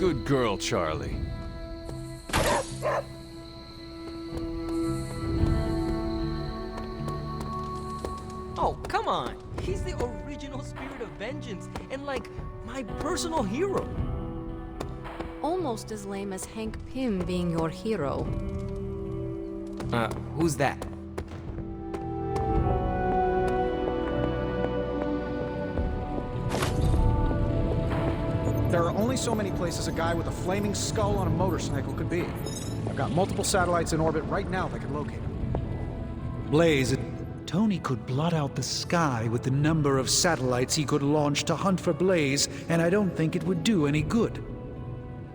Good girl, Charlie. Oh, come on! He's the original spirit of vengeance, and like, my personal hero. Almost as lame as Hank Pym being your hero. Who's that? There are only so many places a guy with a flaming skull on a motorcycle could be. I've got multiple satellites in orbit right now that can locate him. Blaze, Tony could blot out the sky with the number of satellites he could launch to hunt for Blaze, and I don't think it would do any good.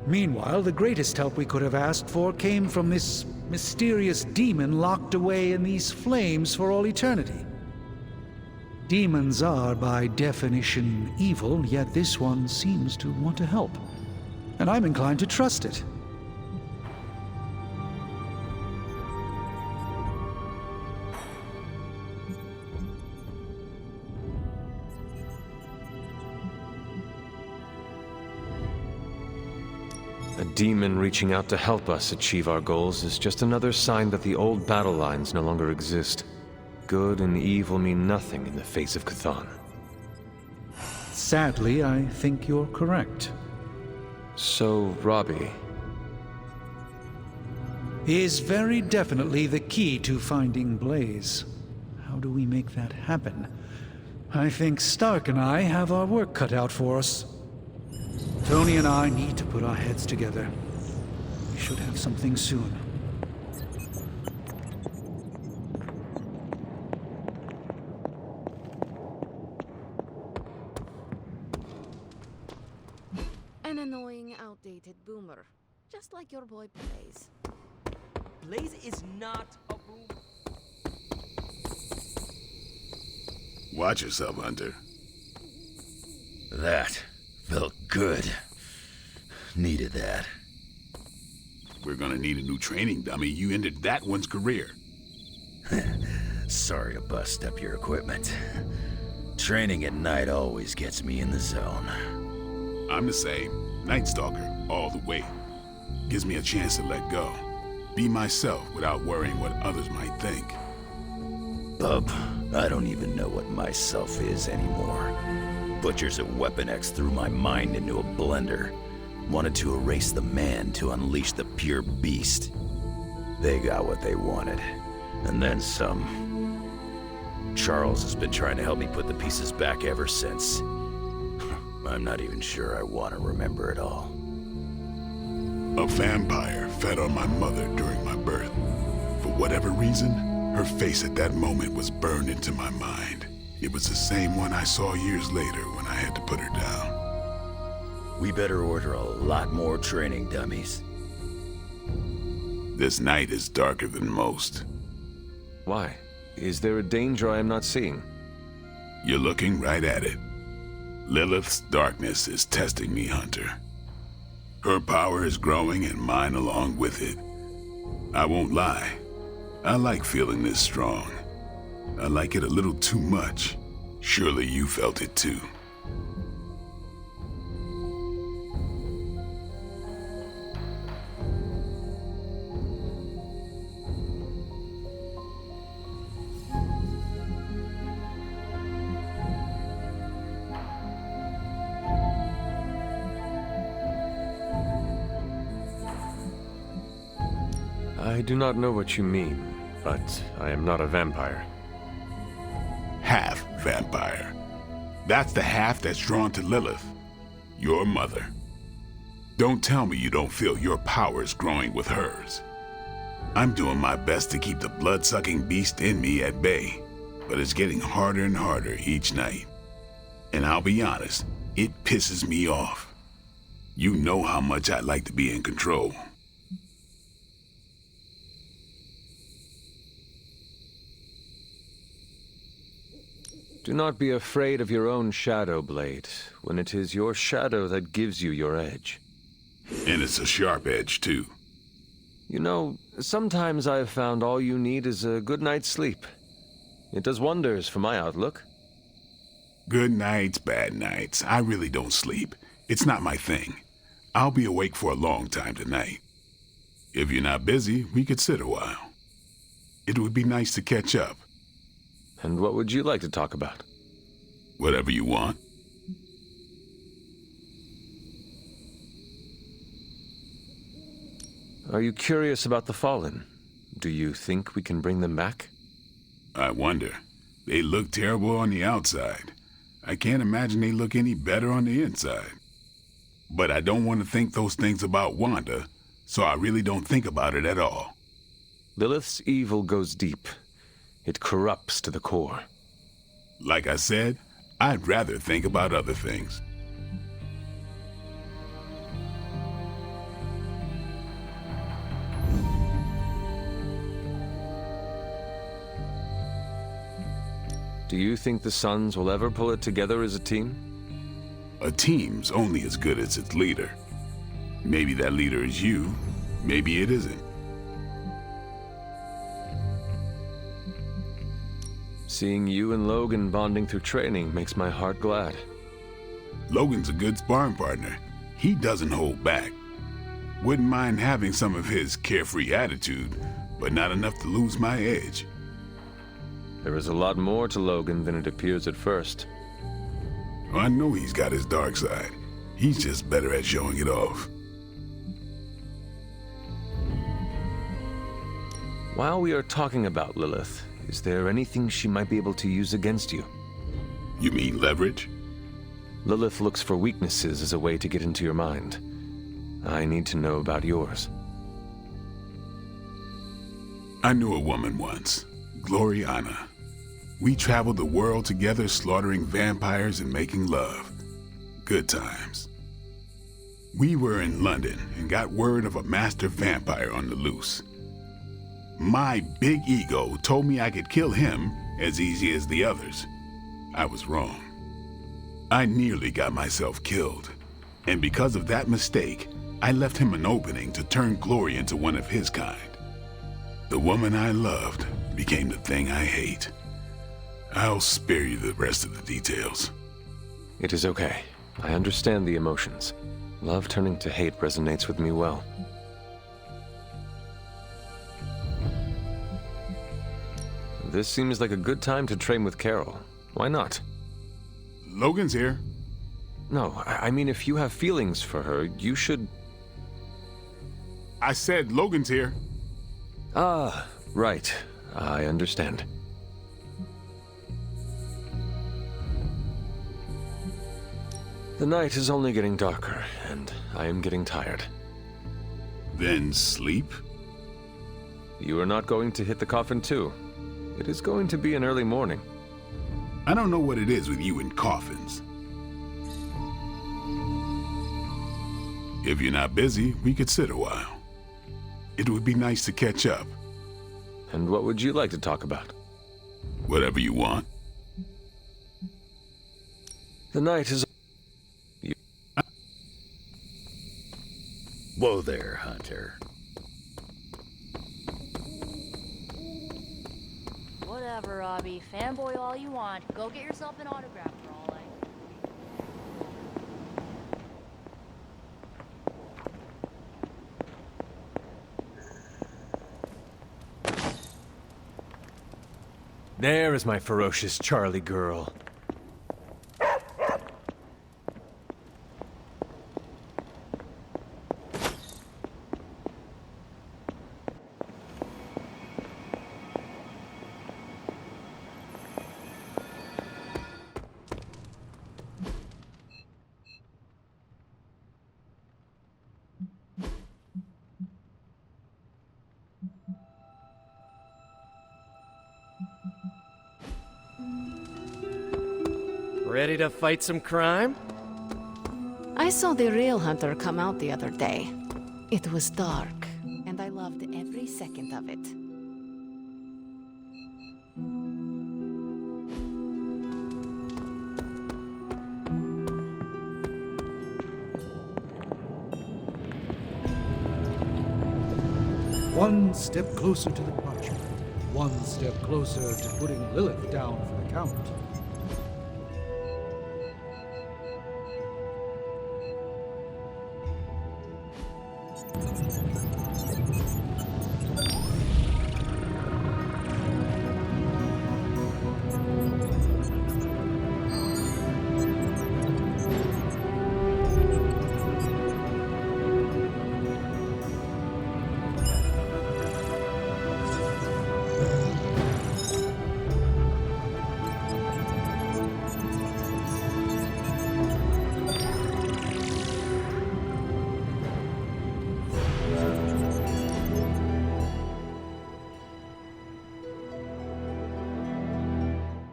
Meanwhile, the greatest help we could have asked for came from this mysterious demon locked away in these flames for all eternity. Demons are, by definition, evil, yet this one seems to want to help. And I'm inclined to trust it. A demon reaching out to help us achieve our goals is just another sign that the old battle lines no longer exist. Good and evil mean nothing in the face of Chthon. Sadly, I think you're correct. So, Robbie... is very definitely the key to finding Blaze. How do we make that happen? I think Stark and I have our work cut out for us. Tony and I need to put our heads together. We should have something soon. An annoying, outdated boomer. Just like your boy Blaze. Blaze is not a boom. Watch yourself, Hunter. That felt good. Needed that. We're gonna need a new training dummy. You ended that one's career. Sorry to bust up your equipment. Training at night always gets me in the zone. I'm the same. Night Stalker, all the way. Gives me a chance to let go. Be myself without worrying what others might think. Bub, I don't even know what myself is anymore. Butchers at Weapon X threw my mind into a blender. Wanted to erase the man to unleash the pure beast. They got what they wanted. And then some. Charles has been trying to help me put the pieces back ever since. I'm not even sure I want to remember it all. A vampire fed on my mother during my birth. For whatever reason, her face at that moment was burned into my mind. It was the same one I saw years later when I had to put her down. We better order a lot more training dummies. This night is darker than most. Why? Is there a danger I am not seeing? You're looking right at it. Lilith's darkness is testing me, Hunter. Her power is growing and mine along with it. I won't lie. I like feeling this strong. I like it a little too much. Surely you felt it too. I do not know what you mean, but I am not a vampire. Half vampire. That's the half that's drawn to Lilith, your mother. Don't tell me you don't feel your powers growing with hers. I'm doing my best to keep the blood-sucking beast in me at bay, but it's getting harder and harder each night. And I'll be honest, it pisses me off. You know how much I like to be in control. Do not be afraid of your own shadow, Blade, when it is your shadow that gives you your edge. And it's a sharp edge, too. You know, sometimes I have found all you need is a good night's sleep. It does wonders for my outlook. Good nights, bad nights. I really don't sleep. It's not my thing. I'll be awake for a long time tonight. If you're not busy, we could sit a while. It would be nice to catch up. And what would you like to talk about? Whatever you want. Are you curious about the Fallen? Do you think we can bring them back? I wonder. They look terrible on the outside. I can't imagine they look any better on the inside. But I don't want to think those things about Wanda, so I really don't think about it at all. Lilith's evil goes deep. It corrupts to the core. Like I said, I'd rather think about other things. Do you think the Sons will ever pull it together as a team? A team's only as good as its leader. Maybe that leader is you, maybe it isn't. Seeing you and Logan bonding through training makes my heart glad. Logan's a good sparring partner. He doesn't hold back. Wouldn't mind having some of his carefree attitude, but not enough to lose my edge. There is a lot more to Logan than it appears at first. I know he's got his dark side. He's just better at showing it off. While we are talking about Lilith, is there anything she might be able to use against you? You mean leverage? Lilith looks for weaknesses as a way to get into your mind. I need to know about yours. I knew a woman once, Gloriana. We traveled the world together, slaughtering vampires and making love. Good times. We were in London and got word of a master vampire on the loose. My big ego told me I could kill him as easy as the others. I was wrong. I nearly got myself killed. And because of that mistake, I left him an opening to turn Glory into one of his kind. The woman I loved became the thing I hate. I'll spare you the rest of the details. It is okay. I understand the emotions. Love turning to hate resonates with me well. This seems like a good time to train with Carol. Why not? Logan's here. No, I mean if you have feelings for her, you should... I said Logan's here. Ah, right. I understand. The night is only getting darker, and I am getting tired. Then sleep? You are not going to hit the coffin too. It is going to be an early morning. I don't know what it is with you and coffins. If you're not busy, we could sit a while. It would be nice to catch up. And what would you like to talk about? Whatever you want. The night is... Whoa there, Hunter. Whatever, Robbie. Fanboy all you want. Go get yourself an autograph for all I... There is my ferocious Charlie girl. Ready to fight some crime? I saw the real Hunter come out the other day. It was dark, and I loved every second of it. One step closer to the parchment. One step closer to putting Lilith down for the count.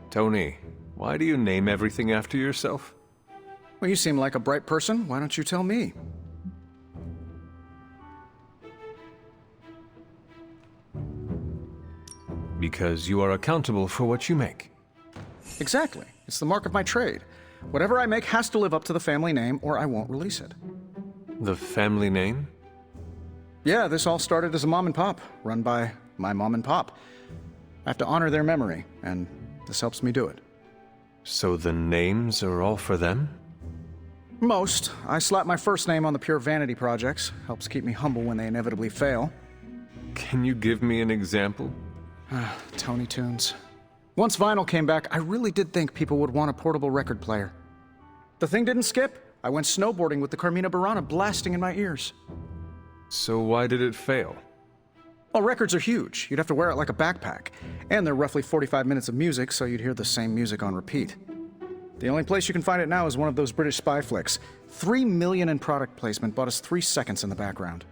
Tony, why do you name everything after yourself? Well, you seem like a bright person. Why don't you tell me? Because you are accountable for what you make. Exactly. It's the mark of my trade. Whatever I make has to live up to the family name, or I won't release it. The family name? Yeah, this all started as a mom and pop, run by my mom and pop. I have to honor their memory, and this helps me do it. So the names are all for them? Most. I slap my first name on the pure vanity projects. Helps keep me humble when they inevitably fail. Can you give me an example? Tony Tunes. Once vinyl came back, I really did think people would want a portable record player. The thing didn't skip. I went snowboarding with the Carmina Burana blasting in my ears. So why did it fail? Well, records are huge. You'd have to wear it like a backpack. And they're roughly 45 minutes of music, so you'd hear the same music on repeat. The only place you can find it now is one of those British spy flicks. $3 million in product placement bought us 3 seconds in the background.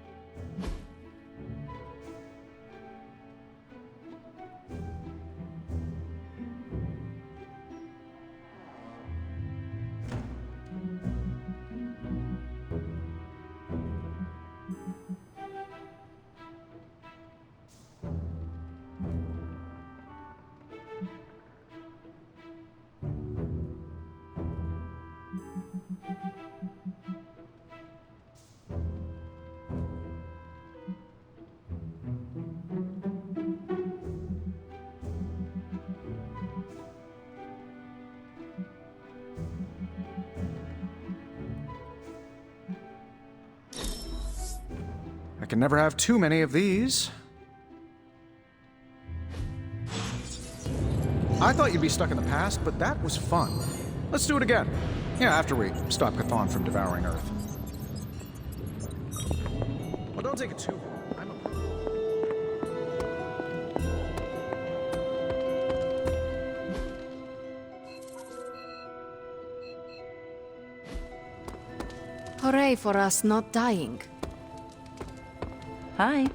I can never have too many of these. I thought you'd be stuck in the past, but that was fun. Let's do it again. Yeah, after we stop Chthon from devouring Earth. Well, don't take it too long. I'm a... Hooray for us not dying. Hi.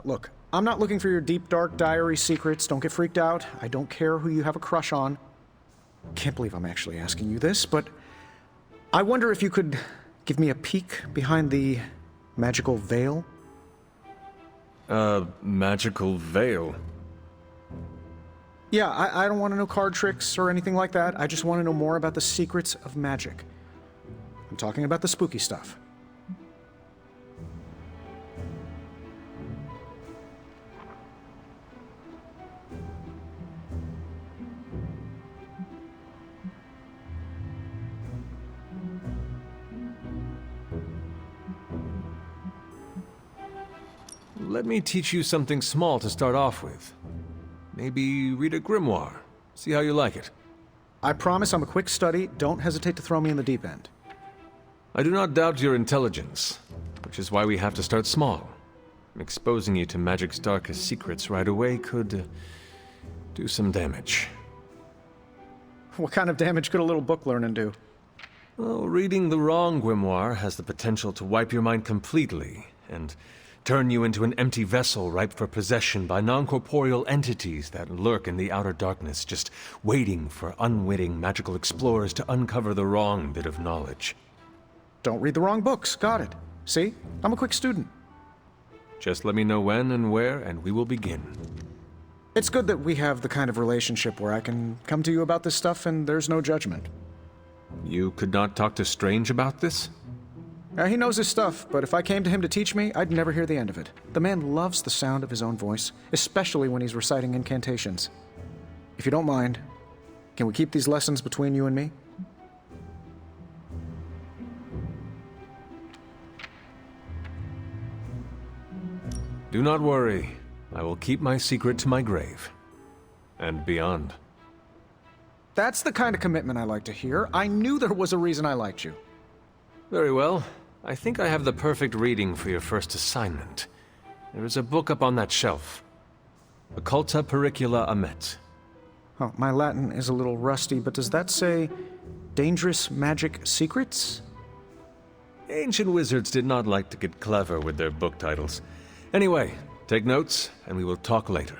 Look, I'm not looking for your deep, dark diary secrets. Don't get freaked out. I don't care who you have a crush on. Can't believe I'm actually asking you this, but I wonder if you could give me a peek behind the magical veil? Magical veil? Yeah, I don't want to know card tricks or anything like that. I just want to know more about the secrets of magic. I'm talking about the spooky stuff. Let me teach you something small to start off with. Maybe read a grimoire. See how you like it. I promise I'm a quick study. Don't hesitate to throw me in the deep end. I do not doubt your intelligence, which is why we have to start small. Exposing you to magic's darkest secrets right away could do some damage. What kind of damage could a little book learning do? Well, reading the wrong grimoire has the potential to wipe your mind completely, and turn you into an empty vessel ripe for possession by non-corporeal entities that lurk in the outer darkness, just waiting for unwitting magical explorers to uncover the wrong bit of knowledge. don't read the wrong books. Got it. See? I'm a quick student. Just let me know when and where, and we will begin. It's good that we have the kind of relationship where I can come to you about this stuff and there's no judgment. You could not talk to Strange about this? He knows his stuff, but if I came to him to teach me, I'd never hear the end of it. The man loves the sound of his own voice, especially when he's reciting incantations. If you don't mind, can we keep these lessons between you and me? Do not worry. I will keep my secret to my grave. And beyond. That's the kind of commitment I like to hear. I knew there was a reason I liked you. Very well. I think I have the perfect reading for your first assignment. There is a book up on that shelf. Occulta Pericula Amet. Oh, my Latin is a little rusty, but does that say Dangerous Magic Secrets? Ancient wizards did not like to get clever with their book titles. Anyway, take notes, and we will talk later.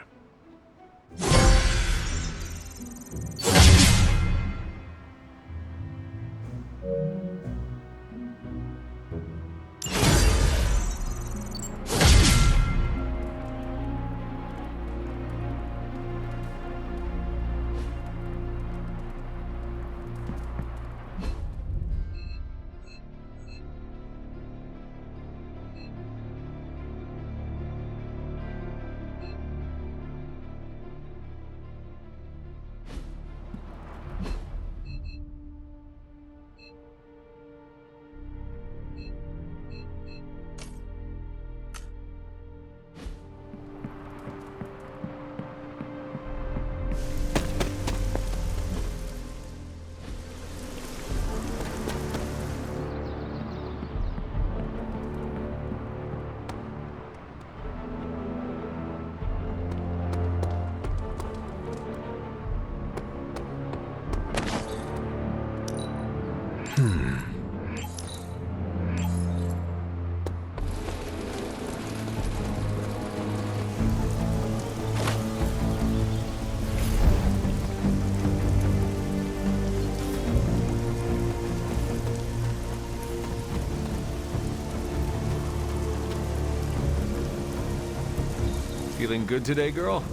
Feeling good today, girl?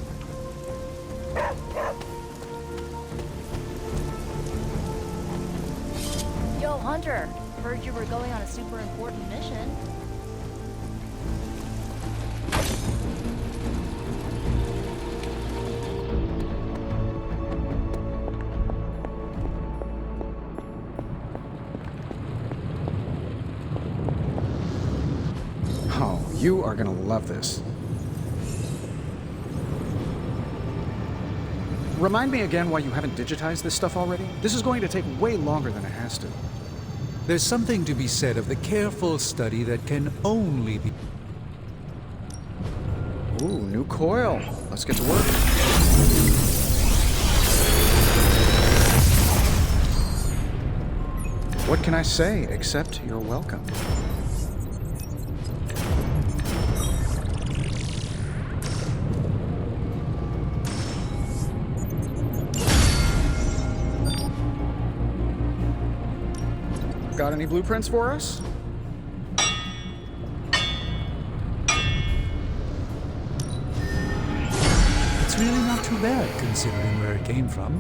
Yo, Hunter. Heard you were going on a super important mission. Oh, you are gonna love this. Remind me again why you haven't digitized this stuff already? This is going to take way longer than it has to. There's something to be said of the careful study that can only be... Ooh, new coil. Let's get to work. What can I say except you're welcome? Got any blueprints for us? It's really not too bad, considering where it came from.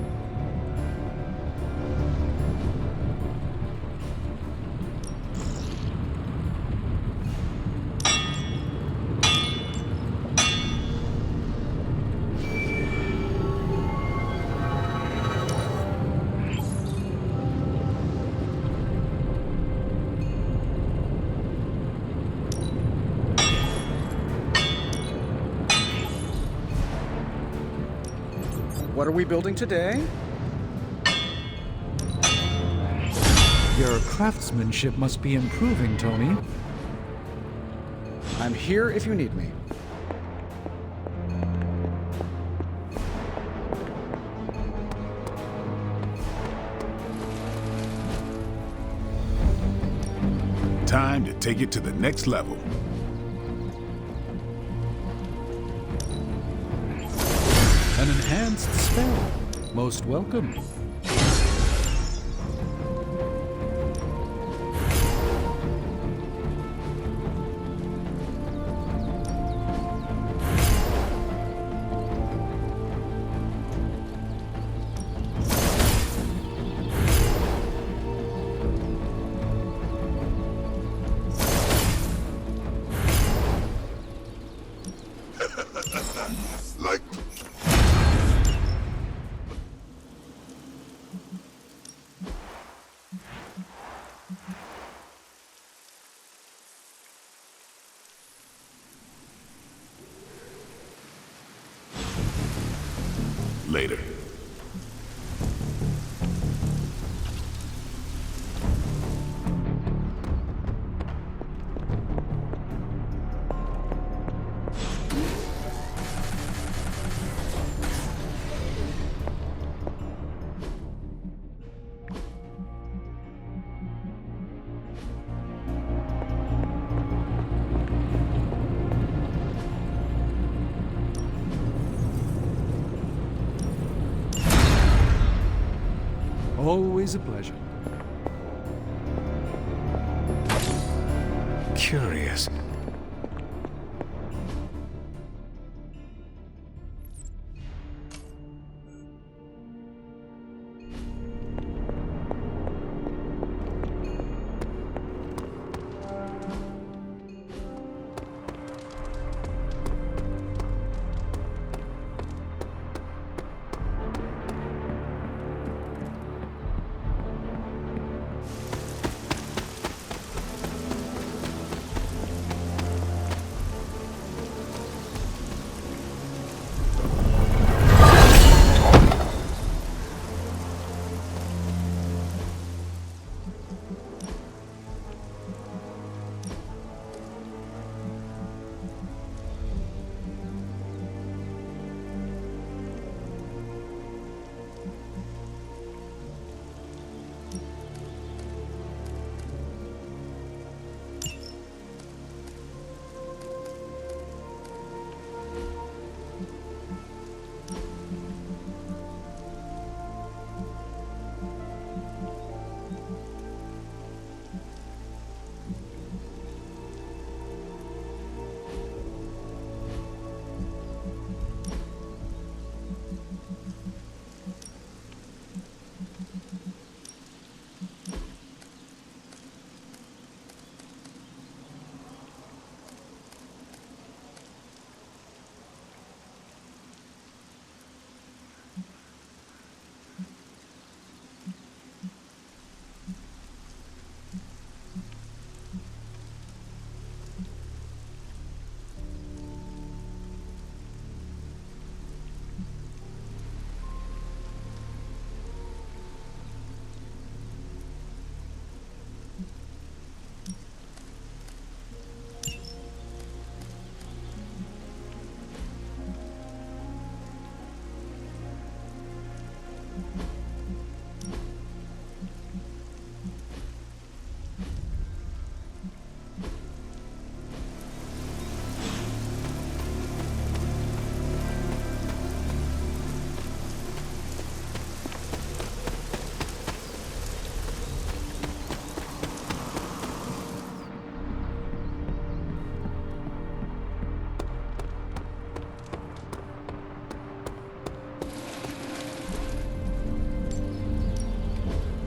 What are we building today? Your craftsmanship must be improving, Tony. I'm here if you need me. Time to take it to the next level. An enhanced spell. Most welcome. Later. Always a pleasure. Curious.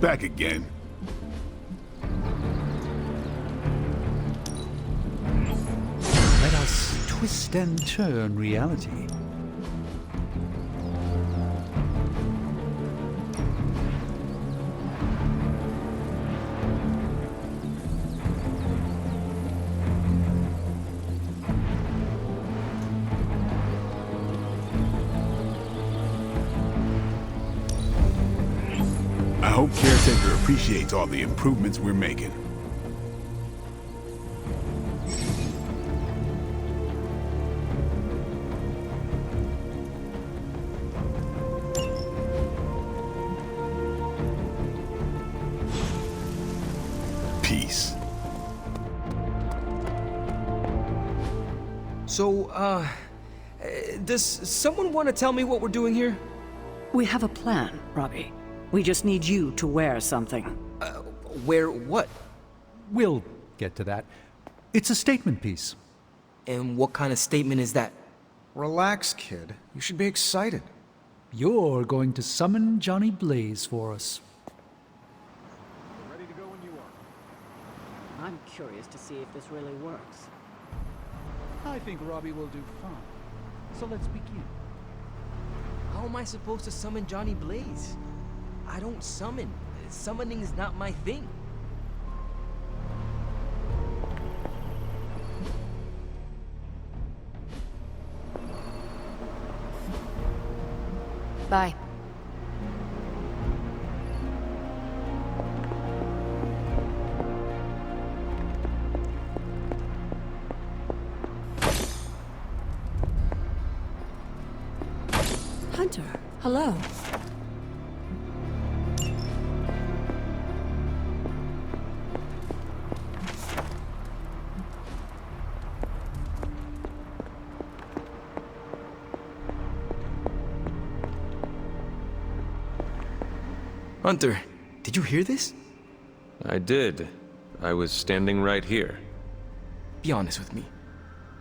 Back again. Let us twist and turn reality. I hope Caretaker appreciates all the improvements we're making. Peace. So, does someone want to tell me what we're doing here? We have a plan, Robbie. We just need you to wear something. Where what? We'll get to that. It's a statement piece. And what kind of statement is that? Relax, kid. You should be excited. You're going to summon Johnny Blaze for us. I'm curious to see if this really works. I think Robbie will do fine. So let's begin. How am I supposed to summon Johnny Blaze? I don't summon. Summoning is not my thing. Bye. Hunter, hello. Hunter, did you hear this? I did. I was standing right here. Be honest with me.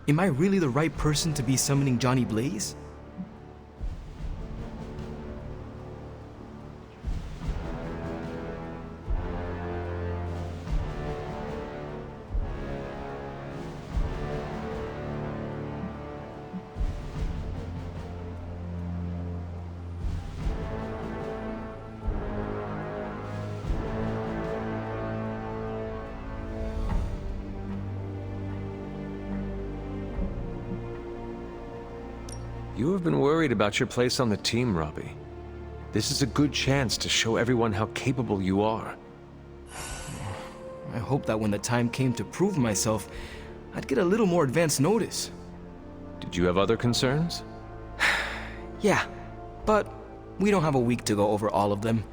Am I really the right person to be summoning Johnny Blaze? You have been worried about your place on the team, Robbie. This is a good chance to show everyone how capable you are. I hope that when the time came to prove myself, I'd get a little more advance notice. Did you have other concerns? Yeah, but we don't have a week to go over all of them.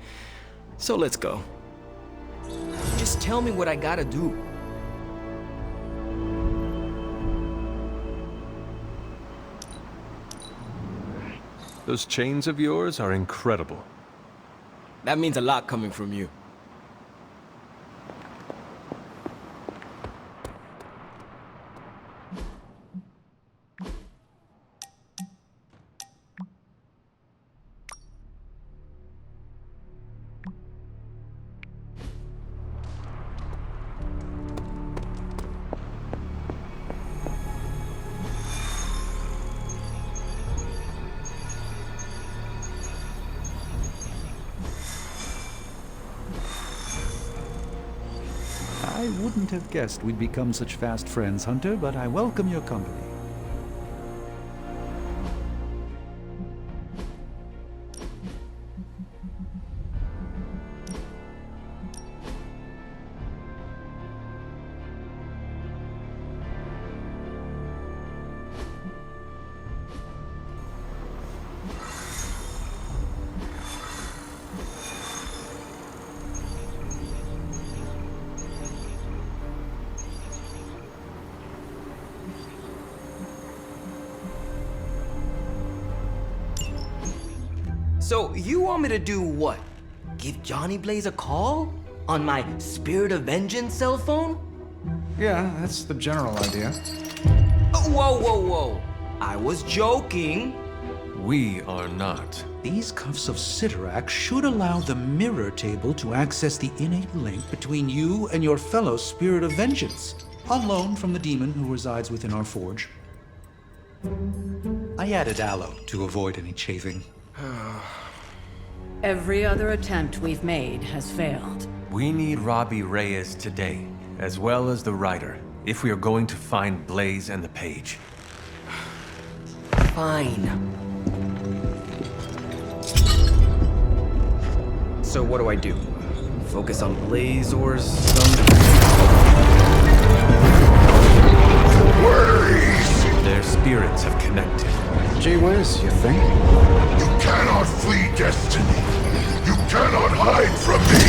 So let's go. Just tell me what I gotta do. Those chains of yours are incredible. That means a lot coming from you. I wouldn't have guessed we'd become such fast friends, Hunter, but I welcome your company. So, you want me to do what? Give Johnny Blaze a call? On my Spirit of Vengeance cell phone? Yeah, that's the general idea. Oh, whoa. I was joking. We are not. These cuffs of Sidorak should allow the mirror table to access the innate link between you and your fellow Spirit of Vengeance, on loan from the demon who resides within our forge. I added aloe to avoid any chafing. Every other attempt we've made has failed. We need Robbie Reyes today, as well as the writer, if we are going to find Blaze and the page. Fine. So what do I do? Focus on Blaze or some... Their spirits have connected. Gee whiz, you think? You cannot flee destiny. You cannot hide from me.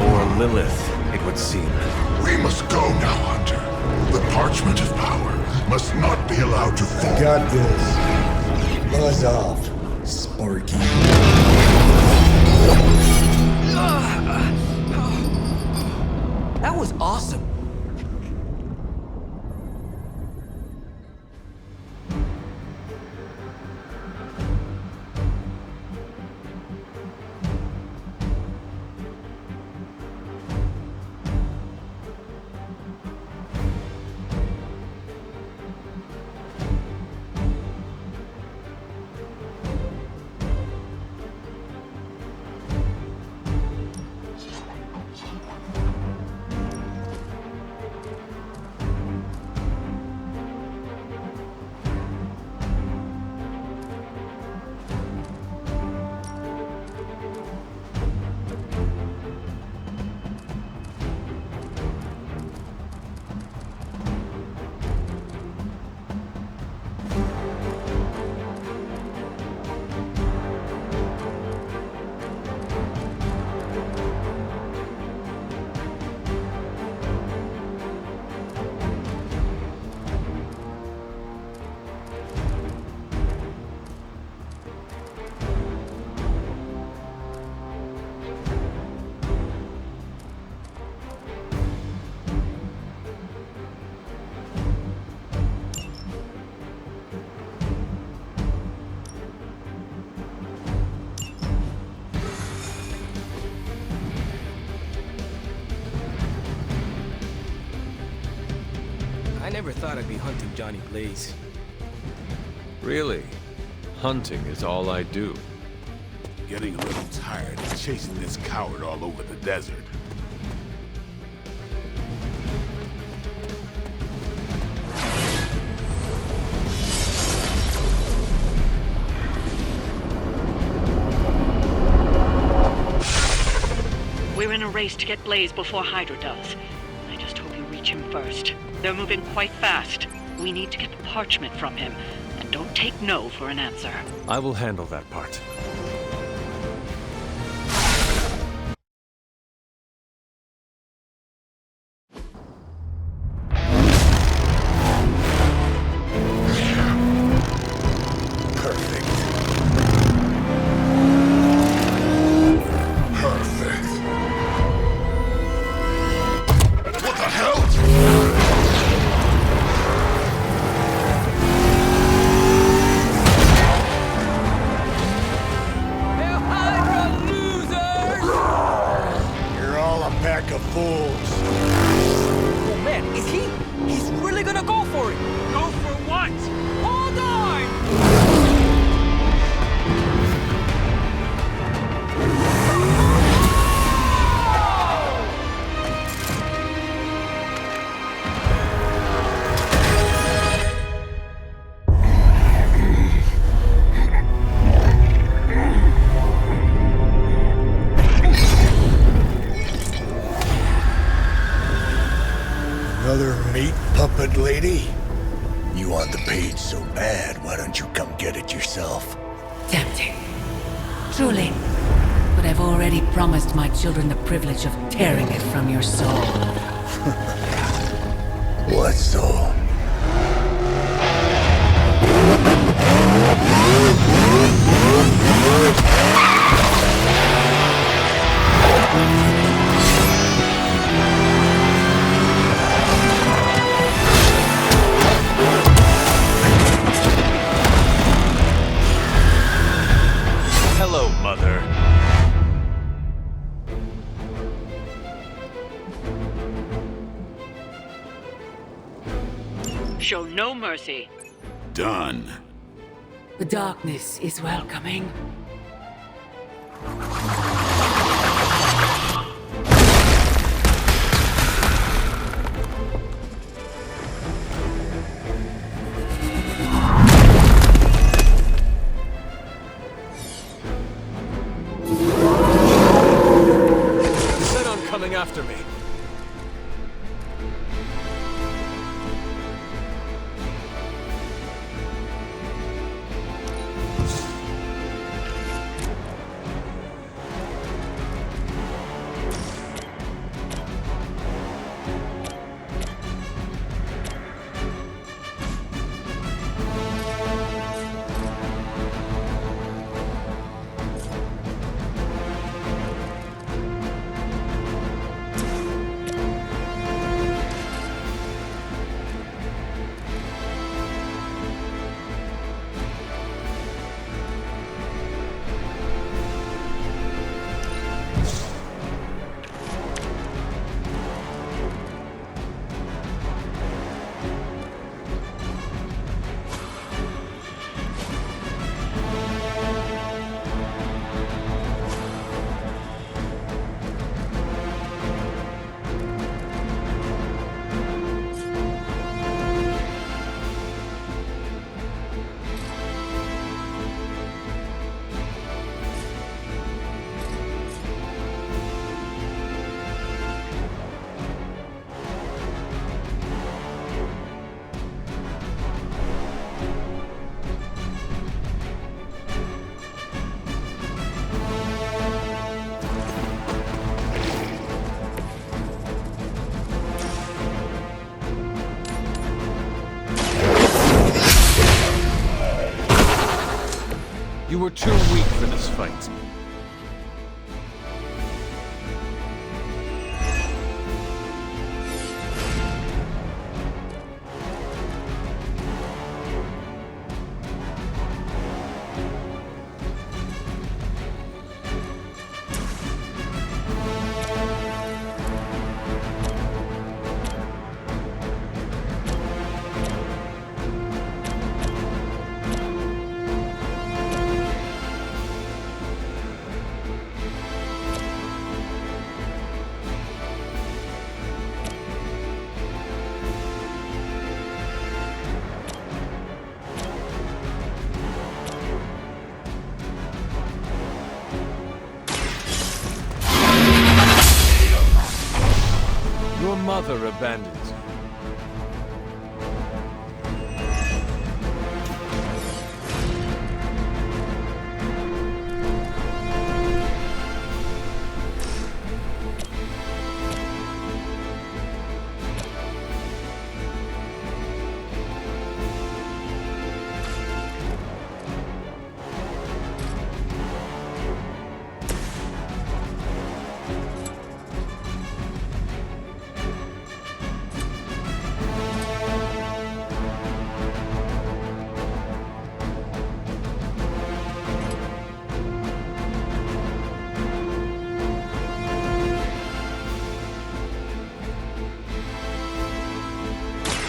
Or Lilith, it would seem. We must go now, Hunter. The parchment of power must not be allowed to fall. Got this. Buzz off, Sparky. That was awesome. I never thought I'd be hunting Johnny Blaze. Really? Hunting is all I do. Getting a little tired of chasing this coward all over the desert. We're in a race to get Blaze before Hydra does. I just hope you reach him first. They're moving quite fast. We need to get the parchment from him. And don't take no for an answer. I will handle that part. Oh man, is he? He's really gonna go for it! Go for what? Hold on! Another meat puppet lady? You want the page so bad, why don't you come get it yourself? Tempting. Truly. But I've already promised my children the privilege of tearing it from your soul. What soul? Hello, Mother. Show no mercy. Done. The darkness is welcoming. Set on coming after me. You were too weak for this fight. Your mother abandons you.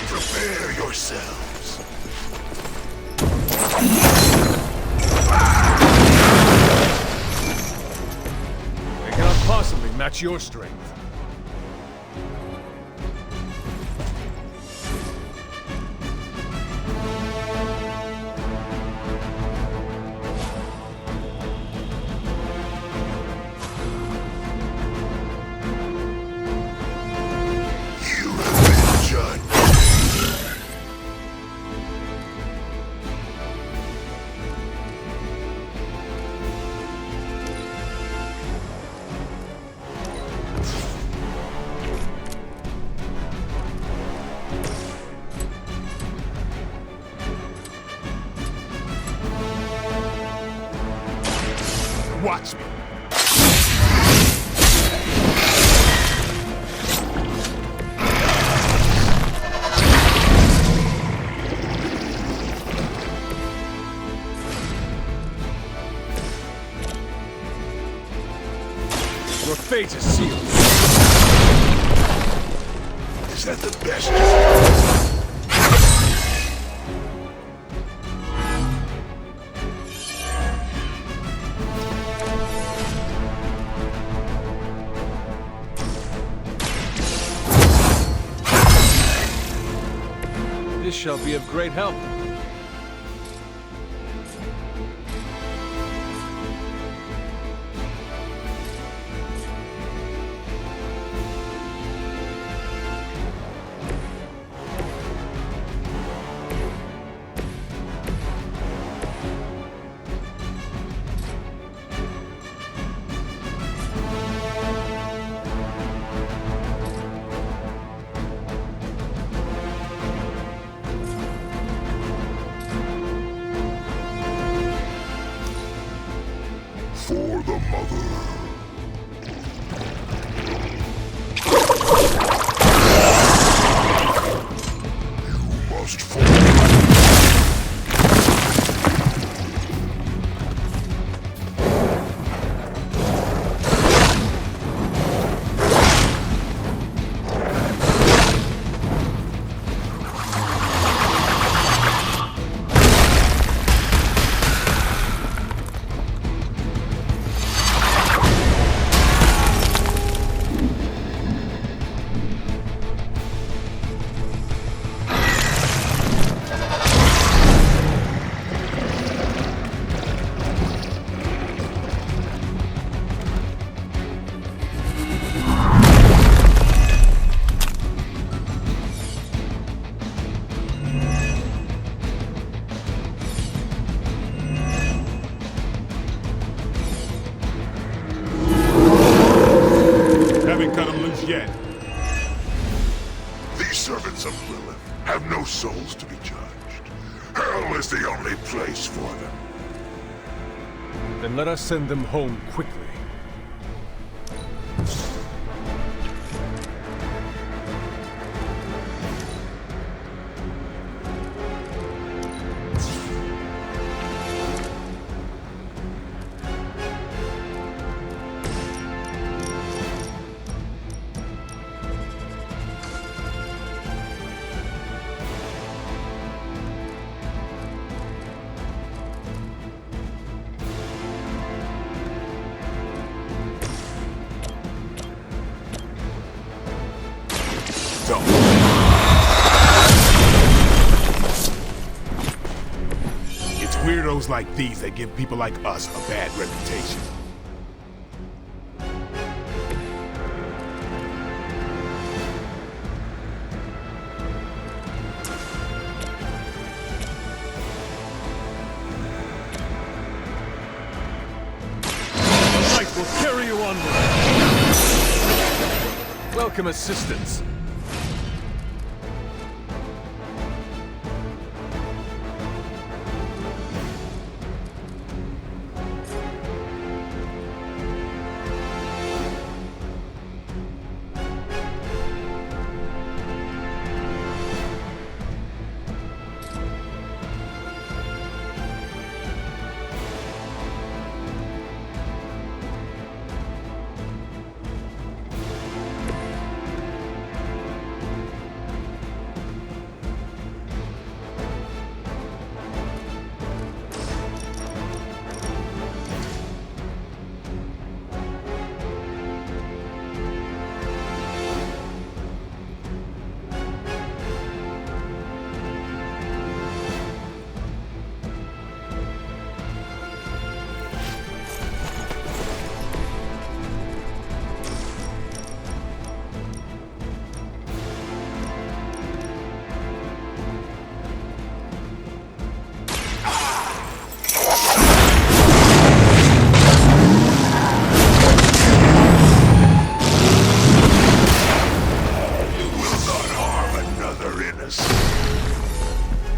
Prepare yourselves. They cannot possibly match your strength. You have been judged. Watch me. Your fate is sealed. Is that the best? This shall be of great help. For the mother. You must fall. Haven't cut him loose yet. These servants of Lilith have no souls to be judged. Hell is the only place for them. Then let us send them home quickly. It's weirdos like these that give people like us a bad reputation. welcome assistance.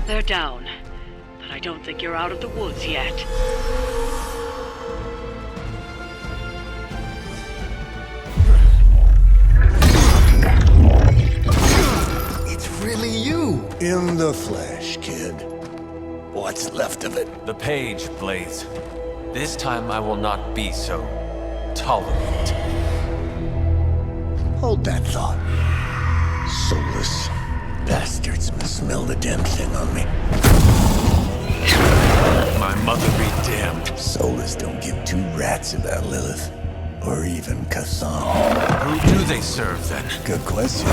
They're down, but I don't think you're out of the woods yet. It's really you! In the flesh, kid. What's left of it? The page, Blaze. This time I will not be so tolerant. Hold that thought. Soulless bastards must smell the damn thing on me. My mother be damned. Soulless don't give two rats about Lilith. Or even Kassam. Who do they serve, then? Good question.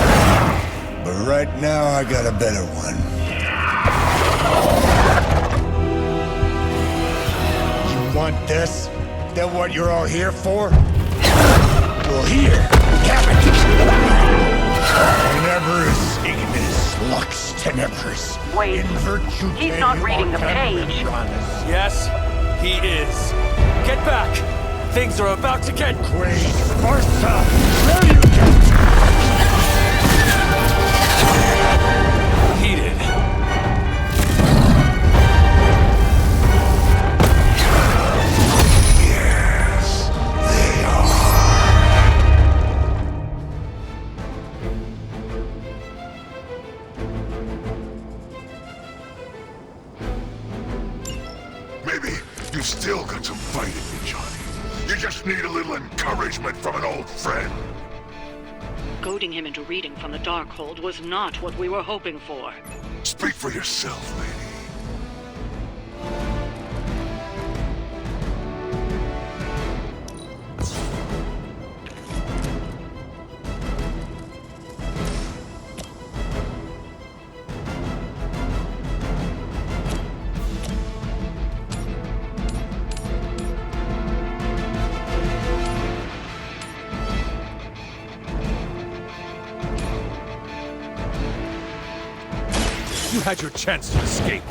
But right now, I got a better one. You want this? That what you're all here for? Well, here, have it! Tenebris ignis lux tenebris. Wait, In virtue he's not reading the page. Yes, he is. Get back! Things are about to get... Great Sparta! Where you get? heated. Yes, they are. Maybe you've still got some fight in you, Johnny. You just need a little encouragement from an old friend. Goading him into reading from the Darkhold was not what we were hoping for. Speak for yourself, lady. You had your chance to escape.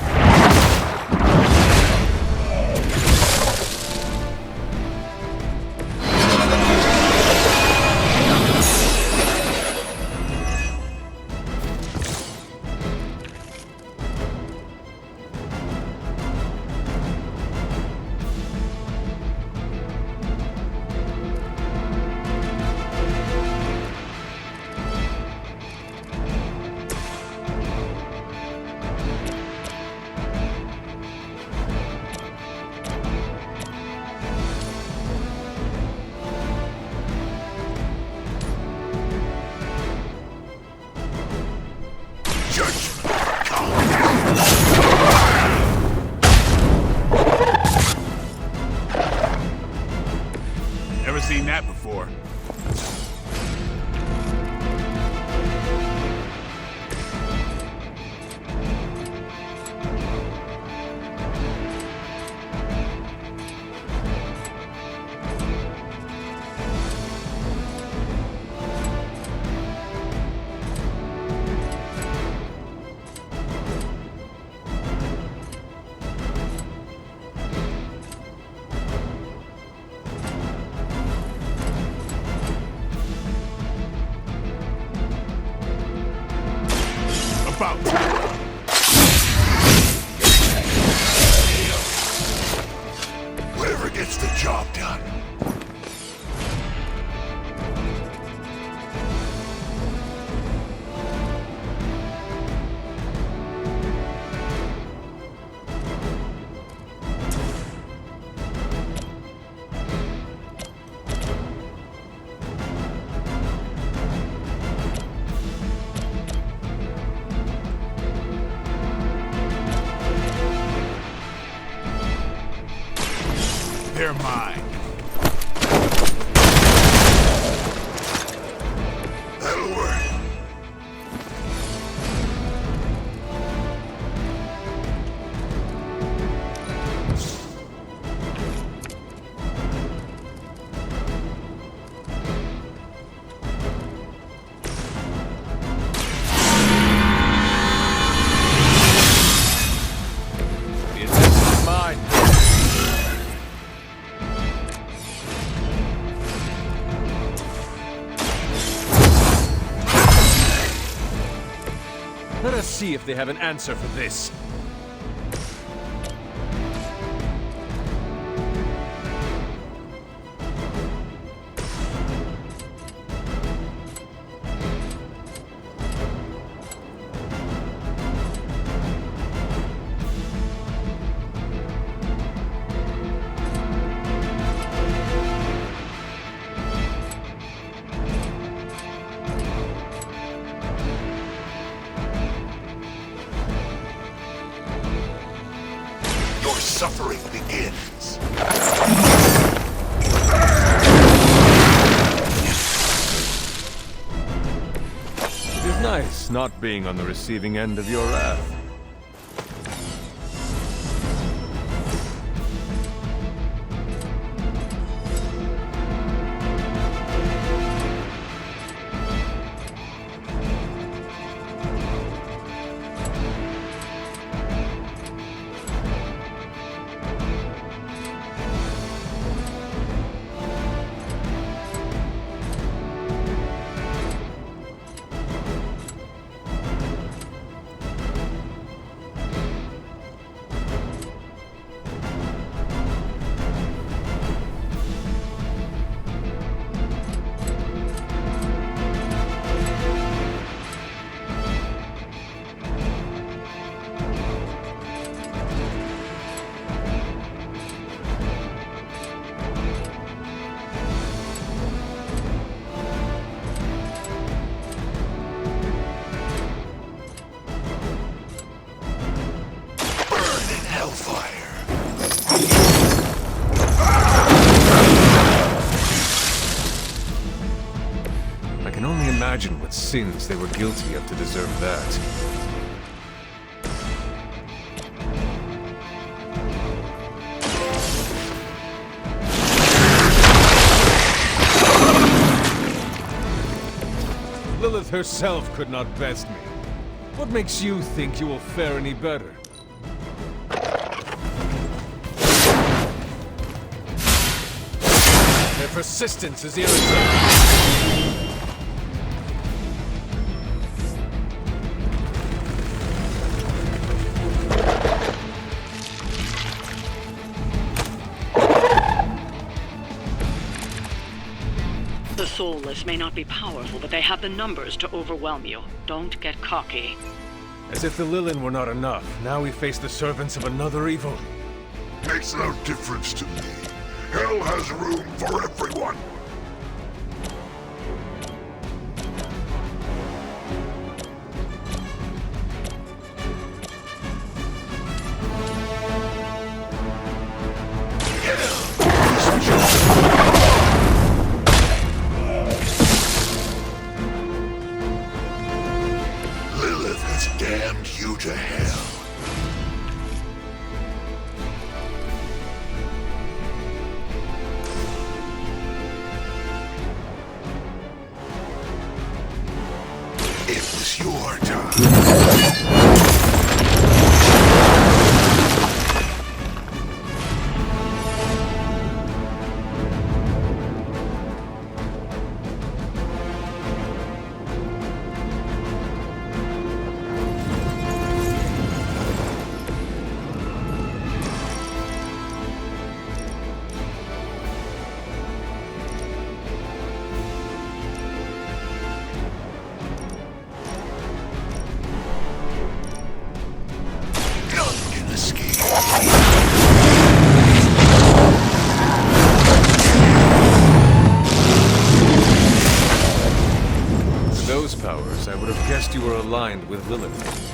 about whatever gets the job done. They're mine. That'll work. The attention is mine. Let us see if they have an answer for this. Your suffering begins. It is nice not being on the receiving end of your wrath. I can only imagine what sins they were guilty of to deserve that. Lilith herself could not best me. What makes you think you will fare any better? Their persistence is irritating. The soulless may not be powerful, but they have the numbers to overwhelm you. Don't get cocky. As if the Lilin were not enough, now we face the servants of another evil. Makes no difference to me. Hell has room for everyone. Lilith has damned you to hell. It was your time. universe, I would have guessed you were aligned with Lilith.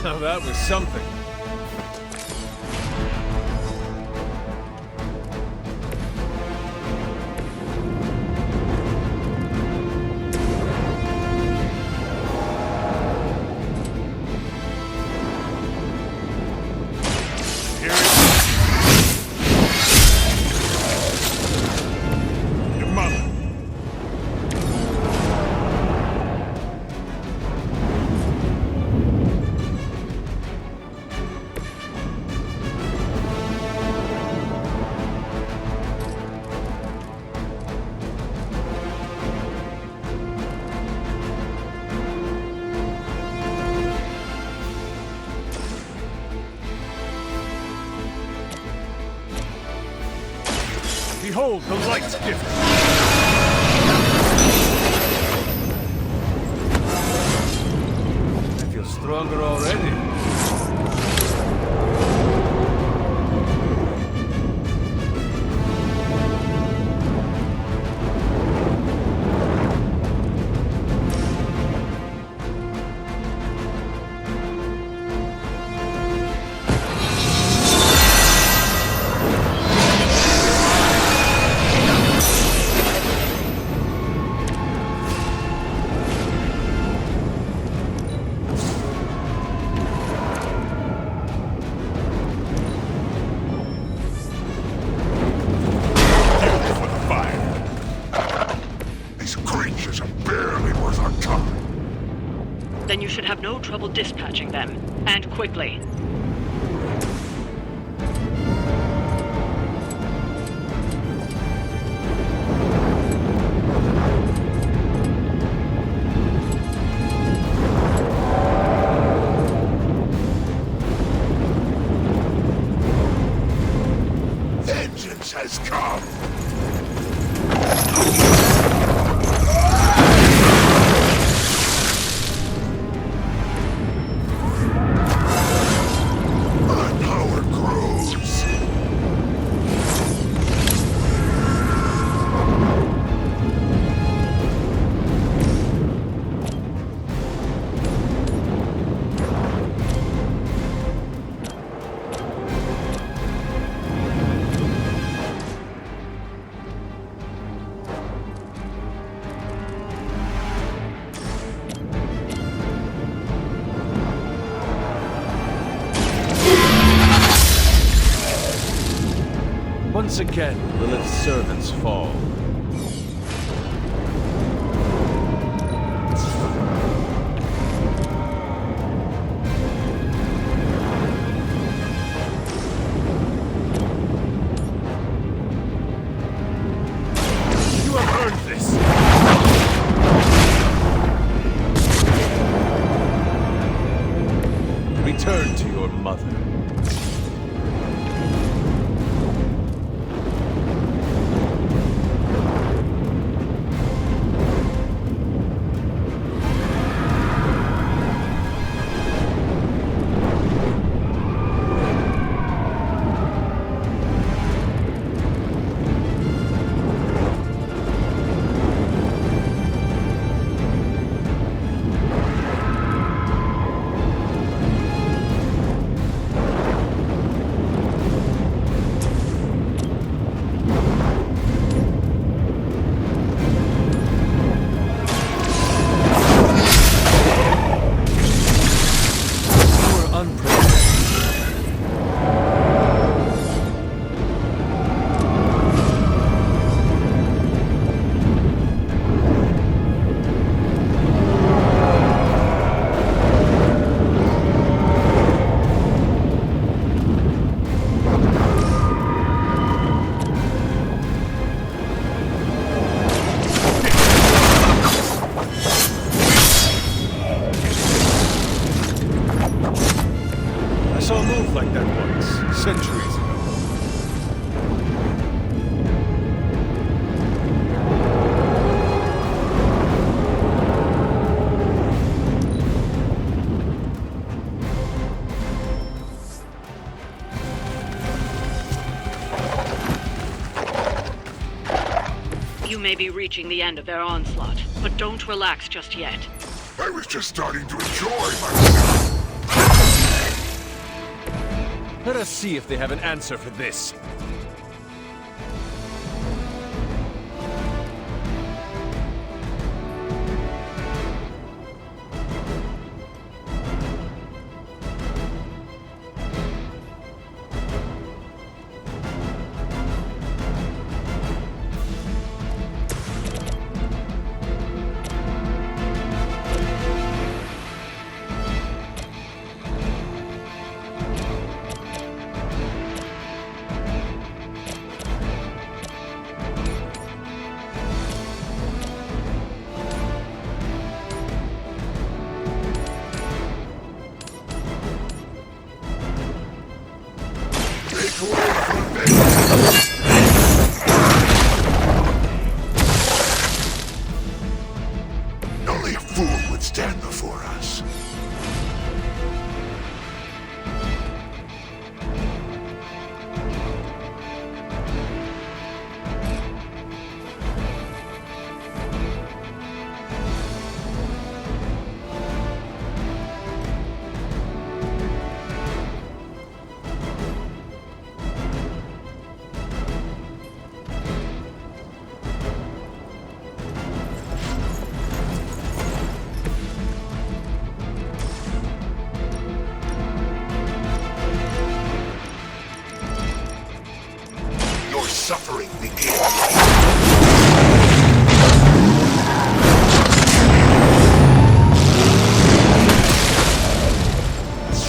Now that was something. Here it is. Your mother. Behold the light's gift! I feel stronger already. Then you should have no trouble dispatching them, and quickly. Vengeance has come! Once again, Lilith's servants fall. You have earned this! Return to your mother. it once, centuries ago. You may be reaching the end of their onslaught, but don't relax just yet. I was just starting to enjoy myself. Let us see if they have an answer for this. Only a fool would stand before us. Your suffering begins.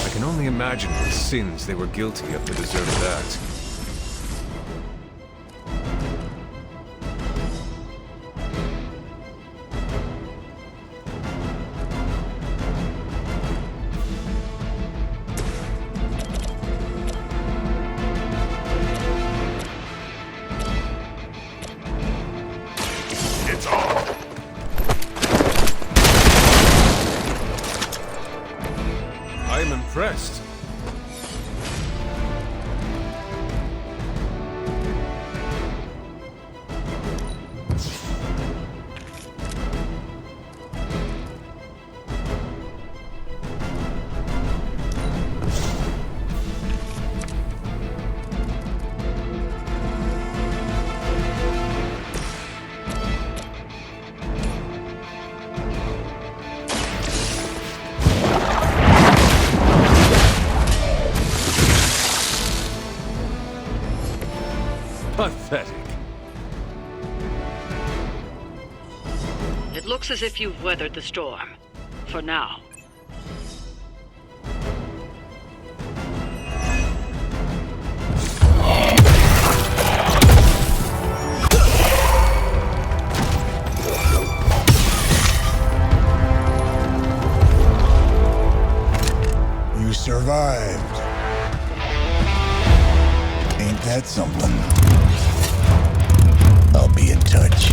I can only imagine what sins they were guilty of to deserve that. It's on. I am impressed. Pathetic. It looks as if you've weathered the storm. For now. You survived. Ain't that something? I'll be in touch.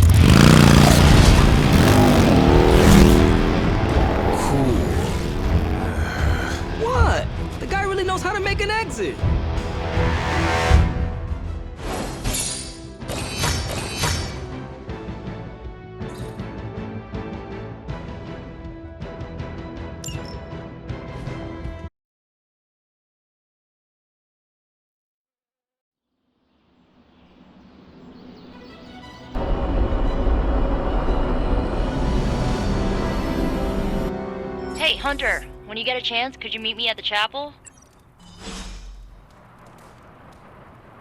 What? The guy really knows how to make an exit. Hey, Hunter, when you get a chance, could you meet me at the chapel?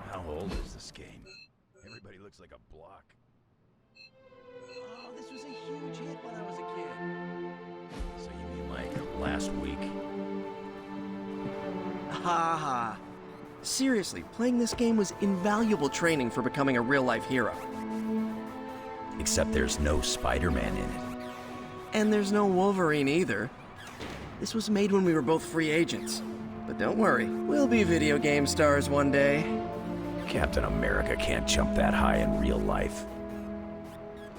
How old is this game? Everybody looks like a block. Oh, this was a huge hit when I was a kid. So you mean like last week? Ha ha. Seriously, playing this game was invaluable training for becoming a real-life hero. Except there's no Spider-Man in it. And there's no Wolverine either. This was made when we were both free agents. But don't worry, we'll be video game stars one day. Captain America can't jump that high in real life.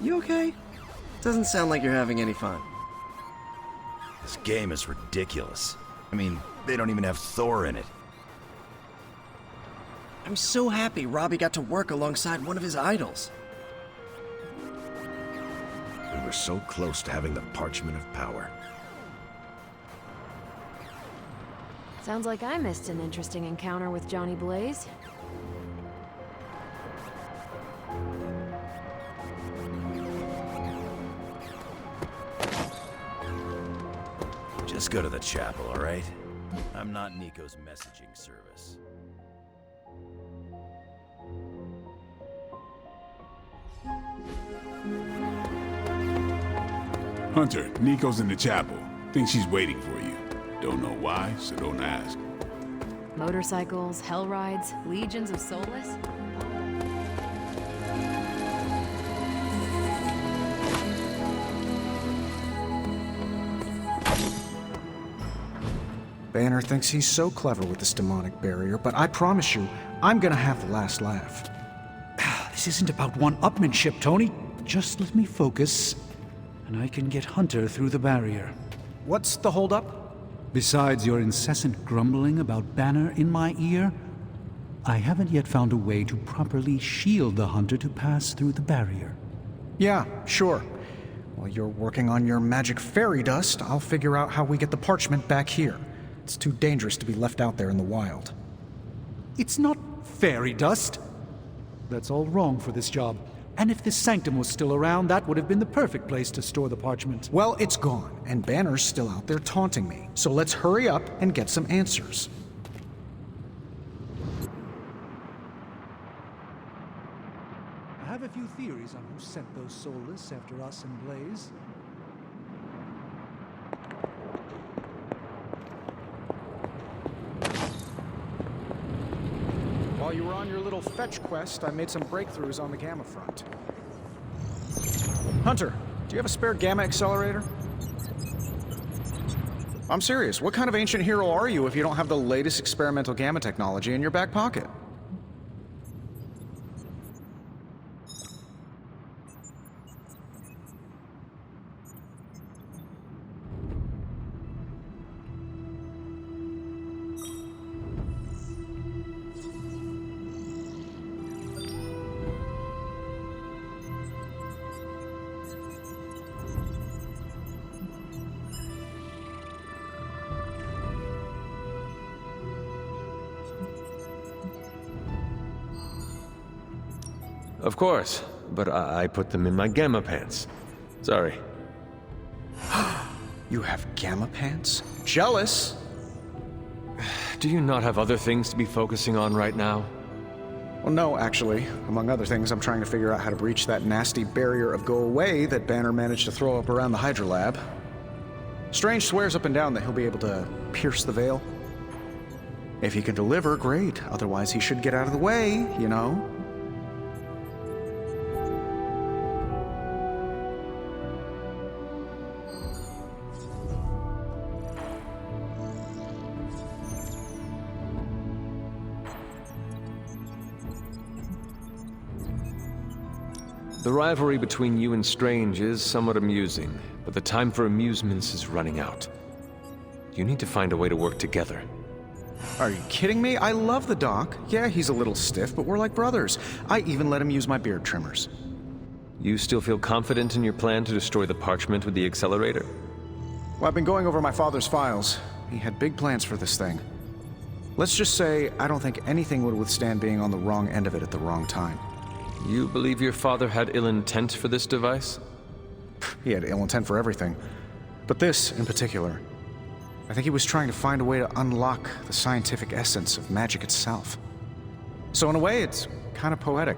You okay? Doesn't sound like you're having any fun. This game is ridiculous. I mean, they don't even have Thor in it. I'm so happy Robbie got to work alongside one of his idols. We were so close to having the Parchment of Power. Sounds like I missed an interesting encounter with Johnny Blaze. Just go to the chapel, all right? I'm not Nico's messaging service. Hunter, Nico's in the chapel. Think she's waiting for you. Don't know why, so don't ask. Motorcycles, hell rides, legions of soulless. Banner thinks he's so clever with this demonic barrier, but I promise you, I'm gonna have the last laugh. This isn't about one-upmanship, Tony. Just let me focus, and I can get Hunter through the barrier. What's the holdup? Besides your incessant grumbling about Banner in my ear, I haven't yet found a way to properly shield the Hunter to pass through the barrier. Yeah, sure. While you're working on your magic fairy dust, I'll figure out how we get the parchment back here. It's too dangerous to be left out there in the wild. It's not fairy dust. That's all wrong for this job. And if this sanctum was still around, that would have been the perfect place to store the parchment. Well, it's gone, and Banner's still out there taunting me. So let's hurry up and get some answers. I have a few theories on who sent those soulless after us and Blaze. While you were on your little fetch quest, I made some breakthroughs on the Gamma front. Hunter, do you have a spare Gamma accelerator? I'm serious. What kind of ancient hero are you if you don't have the latest experimental Gamma technology in your back pocket? Of course, but I put them in my Gamma pants. Sorry. You have Gamma pants? Jealous? Do you not have other things to be focusing on right now? Well, no, actually. Among other things, I'm trying to figure out how to breach that nasty barrier of go away that Banner managed to throw up around the Hydra lab. Strange swears up and down that he'll be able to pierce the veil. If he can deliver, great. Otherwise, he should get out of the way, you know? The rivalry between you and Strange is somewhat amusing, but the time for amusements is running out. You need to find a way to work together. Are you kidding me? I love the Doc. Yeah, he's a little stiff, but we're like brothers. I even let him use my beard trimmers. You still feel confident in your plan to destroy the parchment with the accelerator? Well, I've been going over my father's files. He had big plans for this thing. Let's just say I don't think anything would withstand being on the wrong end of it at the wrong time. You believe your father had ill intent for this device? He had ill intent for everything. But this, in particular. I think he was trying to find a way to unlock the scientific essence of magic itself. So in a way, it's kind of poetic.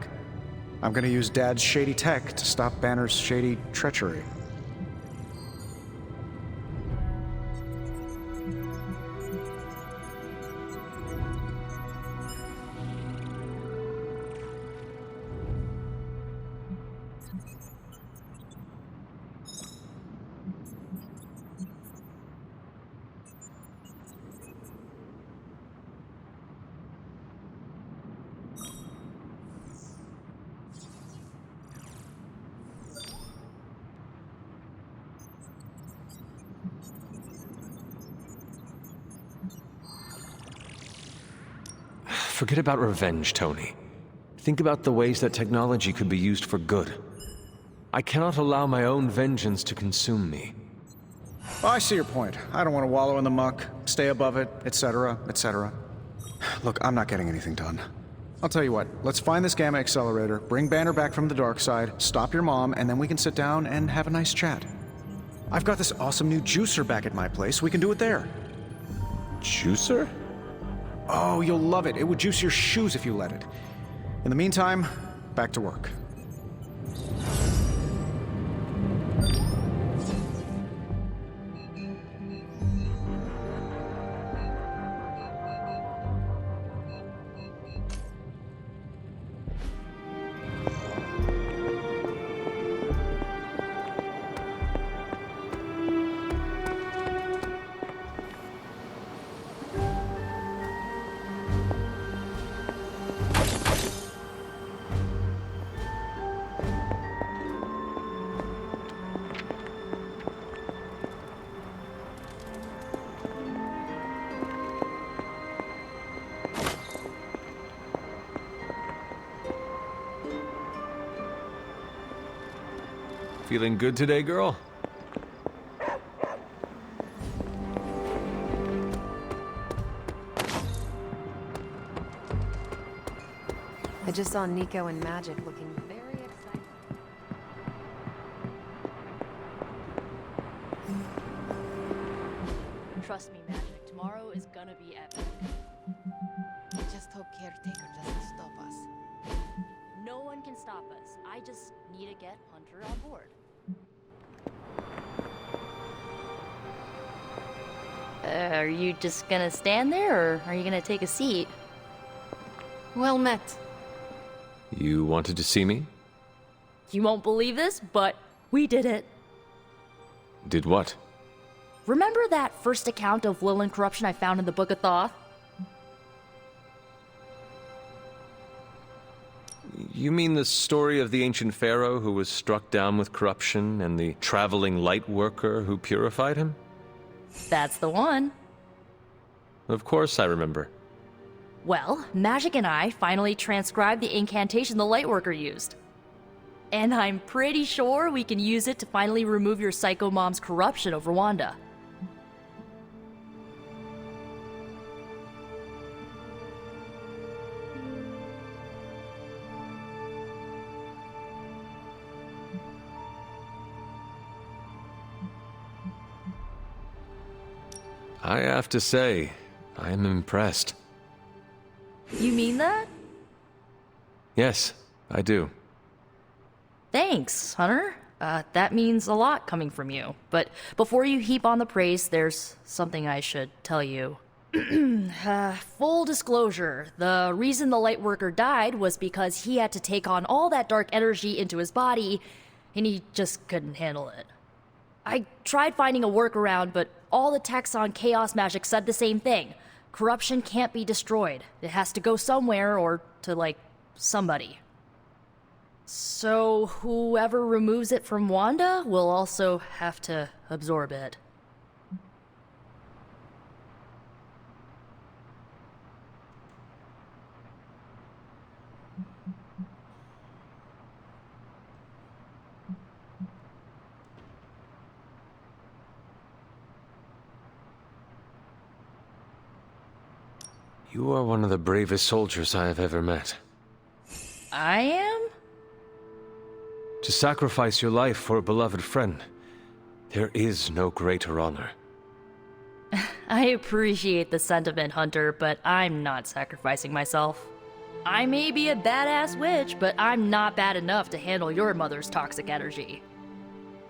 I'm gonna use Dad's shady tech to stop Banner's shady treachery. Forget about revenge, Tony. Think about the ways that technology could be used for good. I cannot allow my own vengeance to consume me. Oh, I see your point. I don't want to wallow in the muck, stay above it, etc., etc. Look, I'm not getting anything done. I'll tell you what, let's find this gamma accelerator, bring Banner back from the dark side, stop your mom, and then we can sit down and have a nice chat. I've got this awesome new juicer back at my place. We can do it there. Juicer? Oh, you'll love it. It would juice your shoes if you let it. In the meantime, back to work. Feeling good today, girl? I just saw Nico and Magic looking very excited. Trust me, Magic. Tomorrow is gonna be epic. I just hope Caretaker doesn't stop us. No one can stop us. I just need to get Hunter on board. Are you just gonna stand there, or are you gonna take a seat? Well met. You wanted to see me? You won't believe this, but we did it. Did what? Remember that first account of Lilin corruption I found in the Book of Thoth? You mean the story of the ancient pharaoh who was struck down with corruption and the traveling light worker who purified him? That's the one. Of course I remember. Well, Magic and I finally transcribed the incantation the Lightworker used. And I'm pretty sure we can use it to finally remove your psycho mom's corruption over Wanda. I have to say, I am impressed. You mean that? Yes, I do. Thanks, Hunter. That means a lot coming from you. But before you heap on the praise, there's something I should tell you. Full disclosure, the reason the Lightworker died was because he had to take on all that dark energy into his body, and he just couldn't handle it. I tried finding a workaround, but all the texts on Chaos Magic said the same thing. Corruption can't be destroyed. It has to go somewhere or to, like, somebody. So whoever removes it from Wanda will also have to absorb it. You are one of the bravest soldiers I have ever met. I am? To sacrifice your life for a beloved friend, there is no greater honor. I appreciate the sentiment, Hunter, but I'm not sacrificing myself. I may be a badass witch, but I'm not bad enough to handle your mother's toxic energy.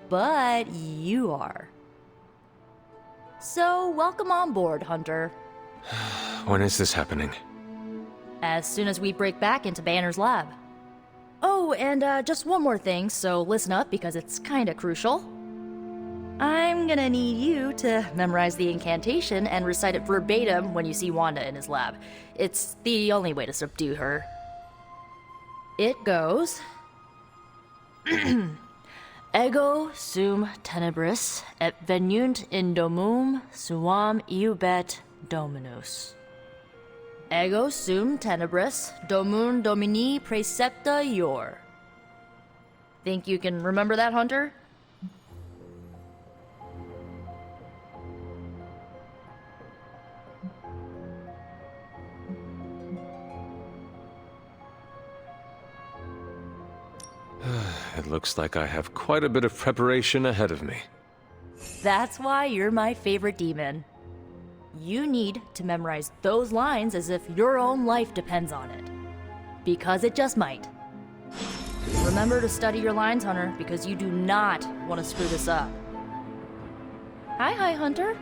But you are. So, welcome on board, Hunter. When is this happening? As soon as we break back into Banner's lab. Oh, and just one more thing, so listen up because it's kinda crucial. I'm gonna need you to memorize the incantation and recite it verbatim when you see Wanda in his lab. It's the only way to subdue her. It goes... Ego sum tenebris et venunt in domum suam iubet Dominus. Ego sum tenebris, domun domini praecepta ior. Think you can remember that, Hunter? It looks like I have quite a bit of preparation ahead of me. That's why you're my favorite demon. You need to memorize those lines as if your own life depends on it. Because it just might. Remember to study your lines, Hunter, because you do not want to screw this up. Hi, Hunter.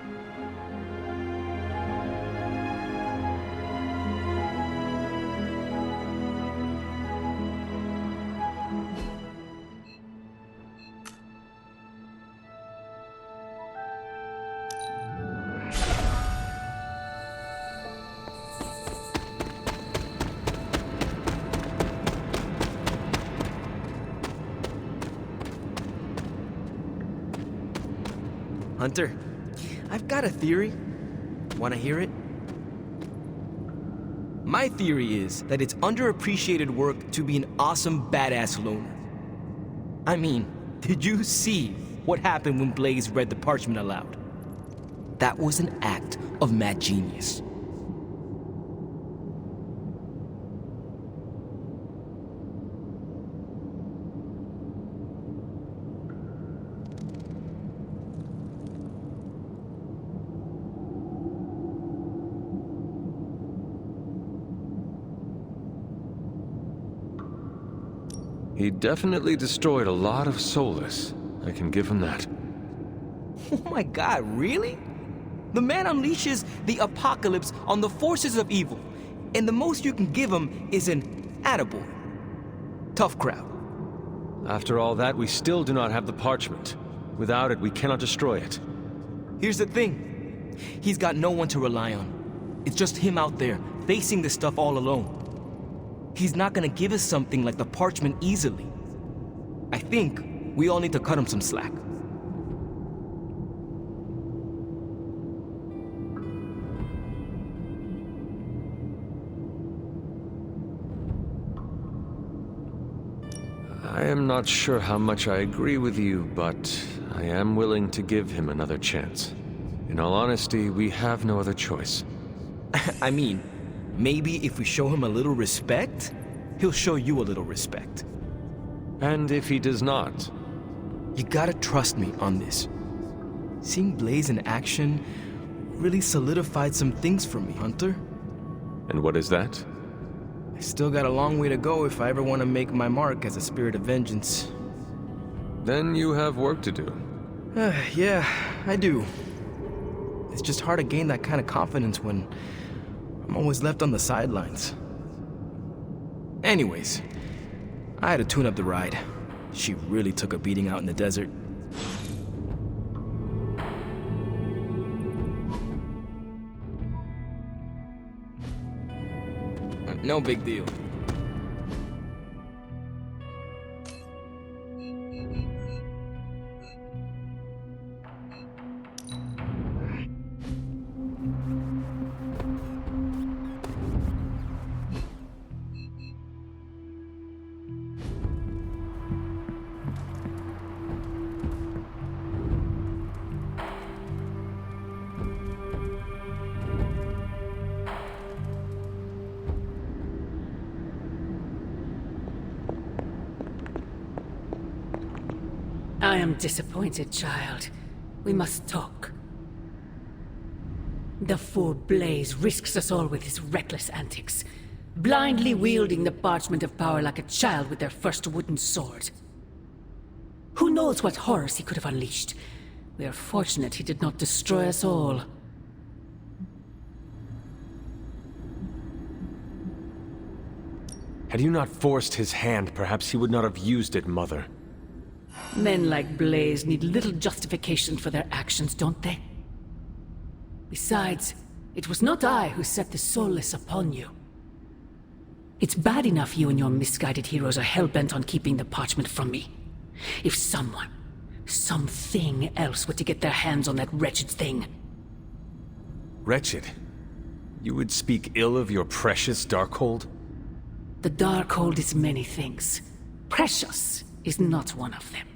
Hunter, I've got a theory. Wanna hear it? My theory is that it's underappreciated work to be an awesome badass loner. I mean, did you see what happened when Blaze read the parchment aloud? That was an act of mad genius. He definitely destroyed a lot of Solus. I can give him that. Oh my god, really? The man unleashes the apocalypse on the forces of evil, and the most you can give him is an attaboy. Tough crowd. After all that, we still do not have the parchment. Without it, we cannot destroy it. Here's the thing. He's got no one to rely on. It's just him out there, facing this stuff all alone. He's not gonna give us something like the parchment easily. I think we all need to cut him some slack. I am not sure how much I agree with you, but I am willing to give him another chance. In all honesty, we have no other choice. I mean, maybe if we show him a little respect, he'll show you a little respect. And if he does not? You gotta trust me on this. Seeing Blaze in action really solidified some things for me, Hunter. And what is that? I still got a long way to go if I ever want to make my mark as a spirit of vengeance. Then you have work to do. Yeah, I do. It's just hard to gain that kind of confidence when I'm always left on the sidelines. Anyways, I had to tune up the ride. She really took a beating out in the desert. No big deal. I am disappointed, child. We must talk. The fool Blaze risks us all with his reckless antics, blindly wielding the parchment of power like a child with their first wooden sword. Who knows what horrors he could have unleashed? We are fortunate he did not destroy us all. Had you not forced his hand, perhaps he would not have used it, Mother. Men like Blaze need little justification for their actions, don't they? Besides, it was not I who set the Soulless upon you. It's bad enough you and your misguided heroes are hell-bent on keeping the parchment from me. If someone, something else were to get their hands on that wretched thing. Wretched? You would speak ill of your precious Darkhold? The Darkhold is many things. Precious is not one of them.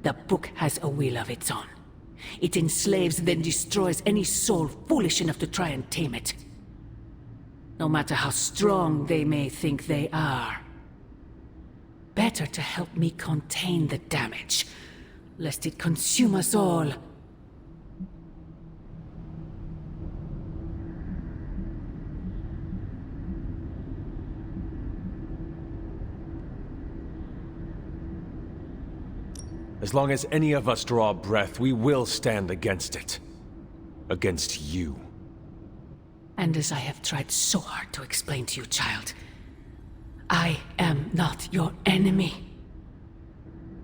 The book has a will of its own. It enslaves, then destroys any soul foolish enough to try and tame it. No matter how strong they may think they are. Better to help me contain the damage, lest it consume us all. As long as any of us draw breath, we will stand against it. Against you. And as I have tried so hard to explain to you, child, I am not your enemy.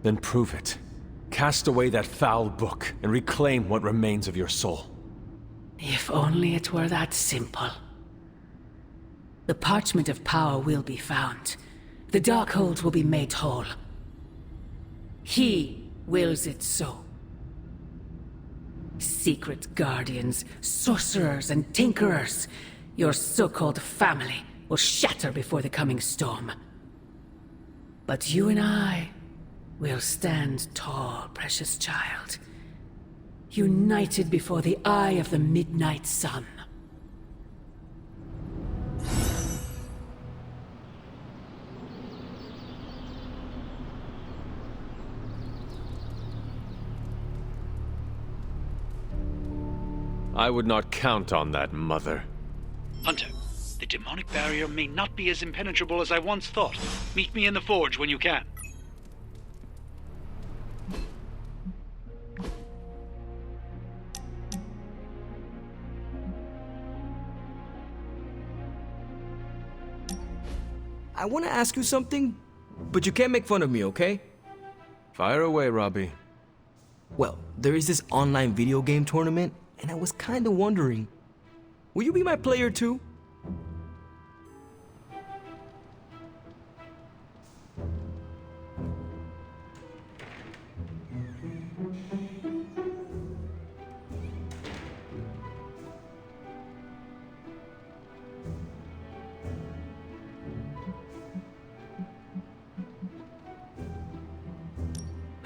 Then prove it. Cast away that foul book and reclaim what remains of your soul. If only it were that simple. The parchment of power will be found. The Darkhold will be made whole. He wills it so. Secret guardians, sorcerers, and tinkerers, your so-called family will shatter before the coming storm. But you and I will stand tall, precious child. United before the eye of the midnight sun. I would not count on that, Mother. Hunter, the demonic barrier may not be as impenetrable as I once thought. Meet me in the forge when you can. I want to ask you something, but you can't make fun of me, okay? Fire away, Robbie. Well, there is this online video game tournament, and I was kinda wondering, will you be my player too?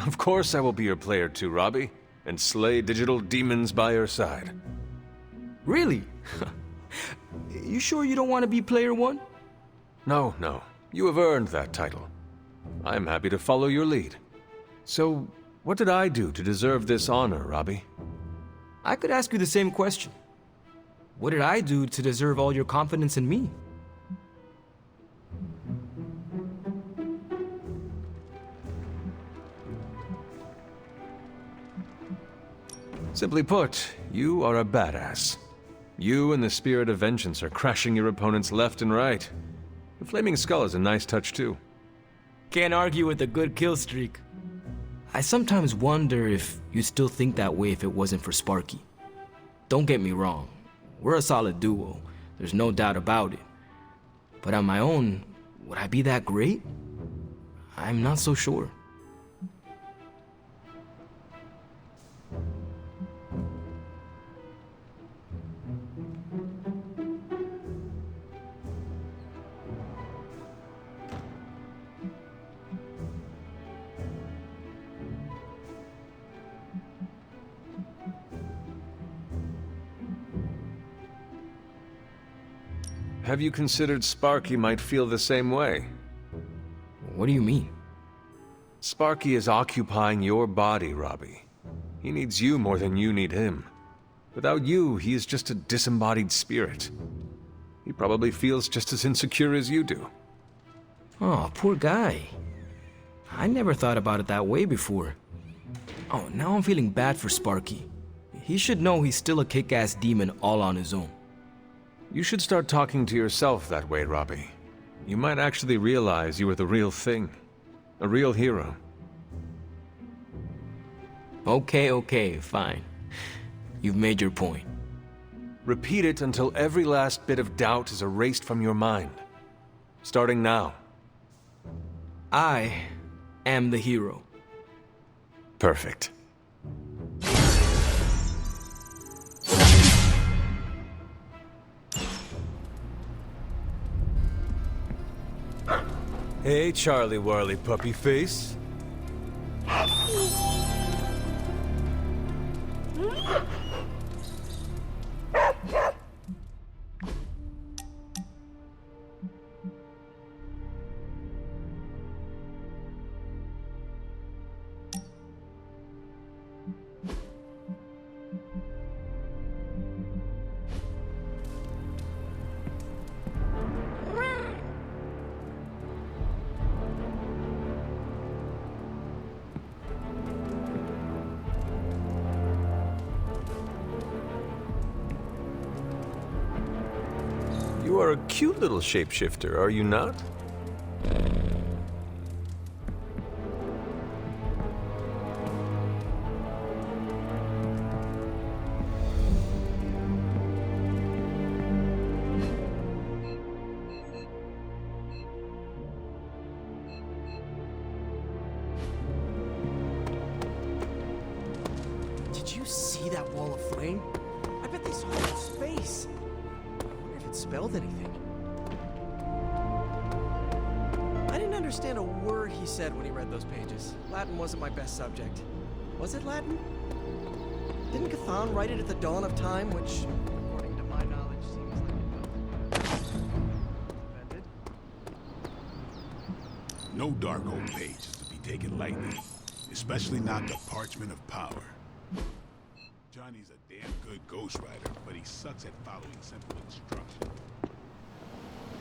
Of course I will be your player too, Robbie, and slay digital demons by your side. Really? You sure you don't want to be player one? No, no. You have earned that title. I am happy to follow your lead. So, what did I do to deserve this honor, Robbie? I could ask you the same question. What did I do to deserve all your confidence in me? Simply put, you are a badass. You and the Spirit of Vengeance are crashing your opponents left and right. The Flaming Skull is a nice touch too. Can't argue with a good kill streak. I sometimes wonder if you'd still think that way if it wasn't for Sparky. Don't get me wrong, we're a solid duo, there's no doubt about it. But on my own, would I be that great? I'm not so sure. Have you considered Sparky might feel the same way? What do you mean? Sparky is occupying your body, Robbie. He needs you more than you need him. Without you, he is just a disembodied spirit. He probably feels just as insecure as you do. Oh, poor guy. I never thought about it that way before. Oh, now I'm feeling bad for Sparky. He should know he's still a kick-ass demon all on his own. You should start talking to yourself that way, Robbie. You might actually realize you are the real thing. A real hero. Okay, fine. You've made your point. Repeat it until every last bit of doubt is erased from your mind. Starting now. I am the hero. Perfect. Hey, Charlie Warley puppy face. You are a cute little shapeshifter, are you not? Did you see that wall of flame? I bet they saw it in space. I wonder if it spelled anything. I didn't understand a word he said when he read those pages. Latin wasn't my best subject. Was it Latin? Didn't Cthon write it at the dawn of time, which, according to my knowledge, seems like it was invented? No dark old page is to be taken lightly, especially not the parchment of power. Johnny's a damn good ghostwriter, but he sucks at following simple instructions.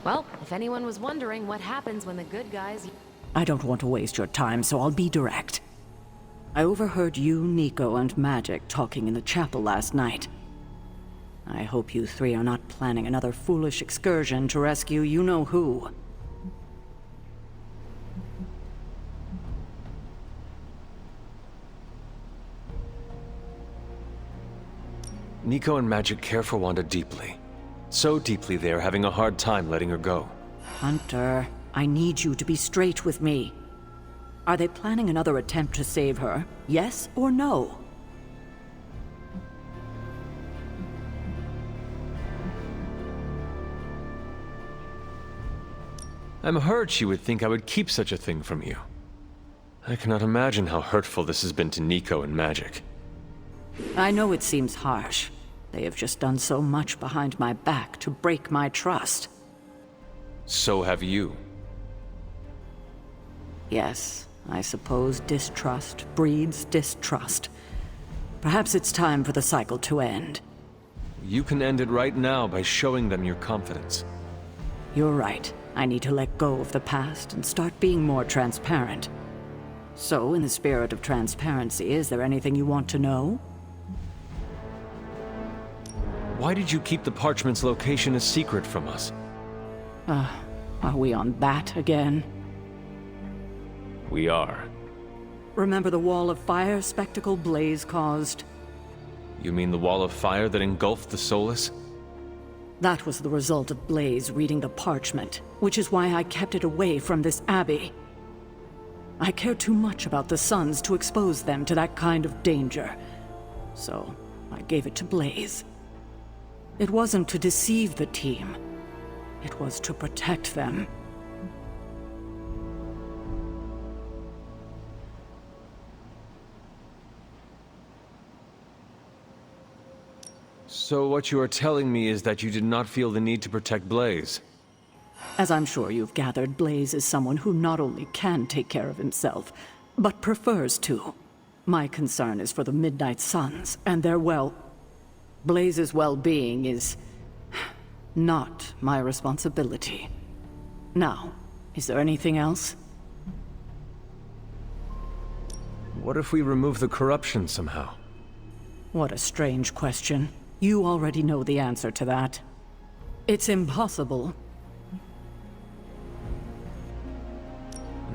Well, if anyone was wondering what happens when the good guys... I don't want to waste your time, so I'll be direct. I overheard you, Nico, and Magic talking in the chapel last night. I hope you three are not planning another foolish excursion to rescue you-know-who. Nico and Magic care for Wanda deeply. So deeply they're having a hard time letting her go. Hunter, I need you to be straight with me. Are they planning another attempt to save her? Yes or no? I'm hurt she would think I would keep such a thing from you. I cannot imagine how hurtful this has been to Nico and Magic. I know it seems harsh. They have just done so much behind my back to break my trust. So have you. Yes, I suppose distrust breeds distrust. Perhaps it's time for the cycle to end. You can end it right now by showing them your confidence. You're right. I need to let go of the past and start being more transparent. So, in the spirit of transparency, is there anything you want to know? Why did you keep the parchment's location a secret from us? Are we on that again? We are. Remember the wall of fire spectacle Blaze caused? You mean the wall of fire that engulfed the Solus? That was the result of Blaze reading the parchment, which is why I kept it away from this abbey. I care too much about the Sons to expose them to that kind of danger. So, I gave it to Blaze. It wasn't to deceive the team. It was to protect them. So what you are telling me is that you did not feel the need to protect Blaze? As I'm sure you've gathered, Blaze is someone who not only can take care of himself, but prefers to. My concern is for the Midnight Suns, and their Blaze's well-being is not my responsibility. Now, is there anything else? What if we remove the corruption somehow? What a strange question. You already know the answer to that. It's impossible.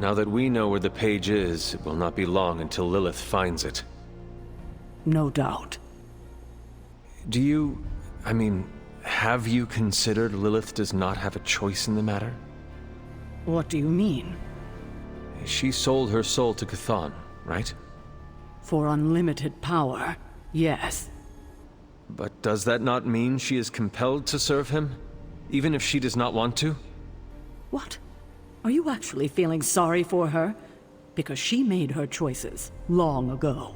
Now that we know where the page is, it will not be long until Lilith finds it. No doubt. Have you considered Lilith does not have a choice in the matter? What do you mean? She sold her soul to Cthon, right? For unlimited power, yes. But does that not mean she is compelled to serve him? Even if she does not want to? What? Are you actually feeling sorry for her? Because she made her choices long ago.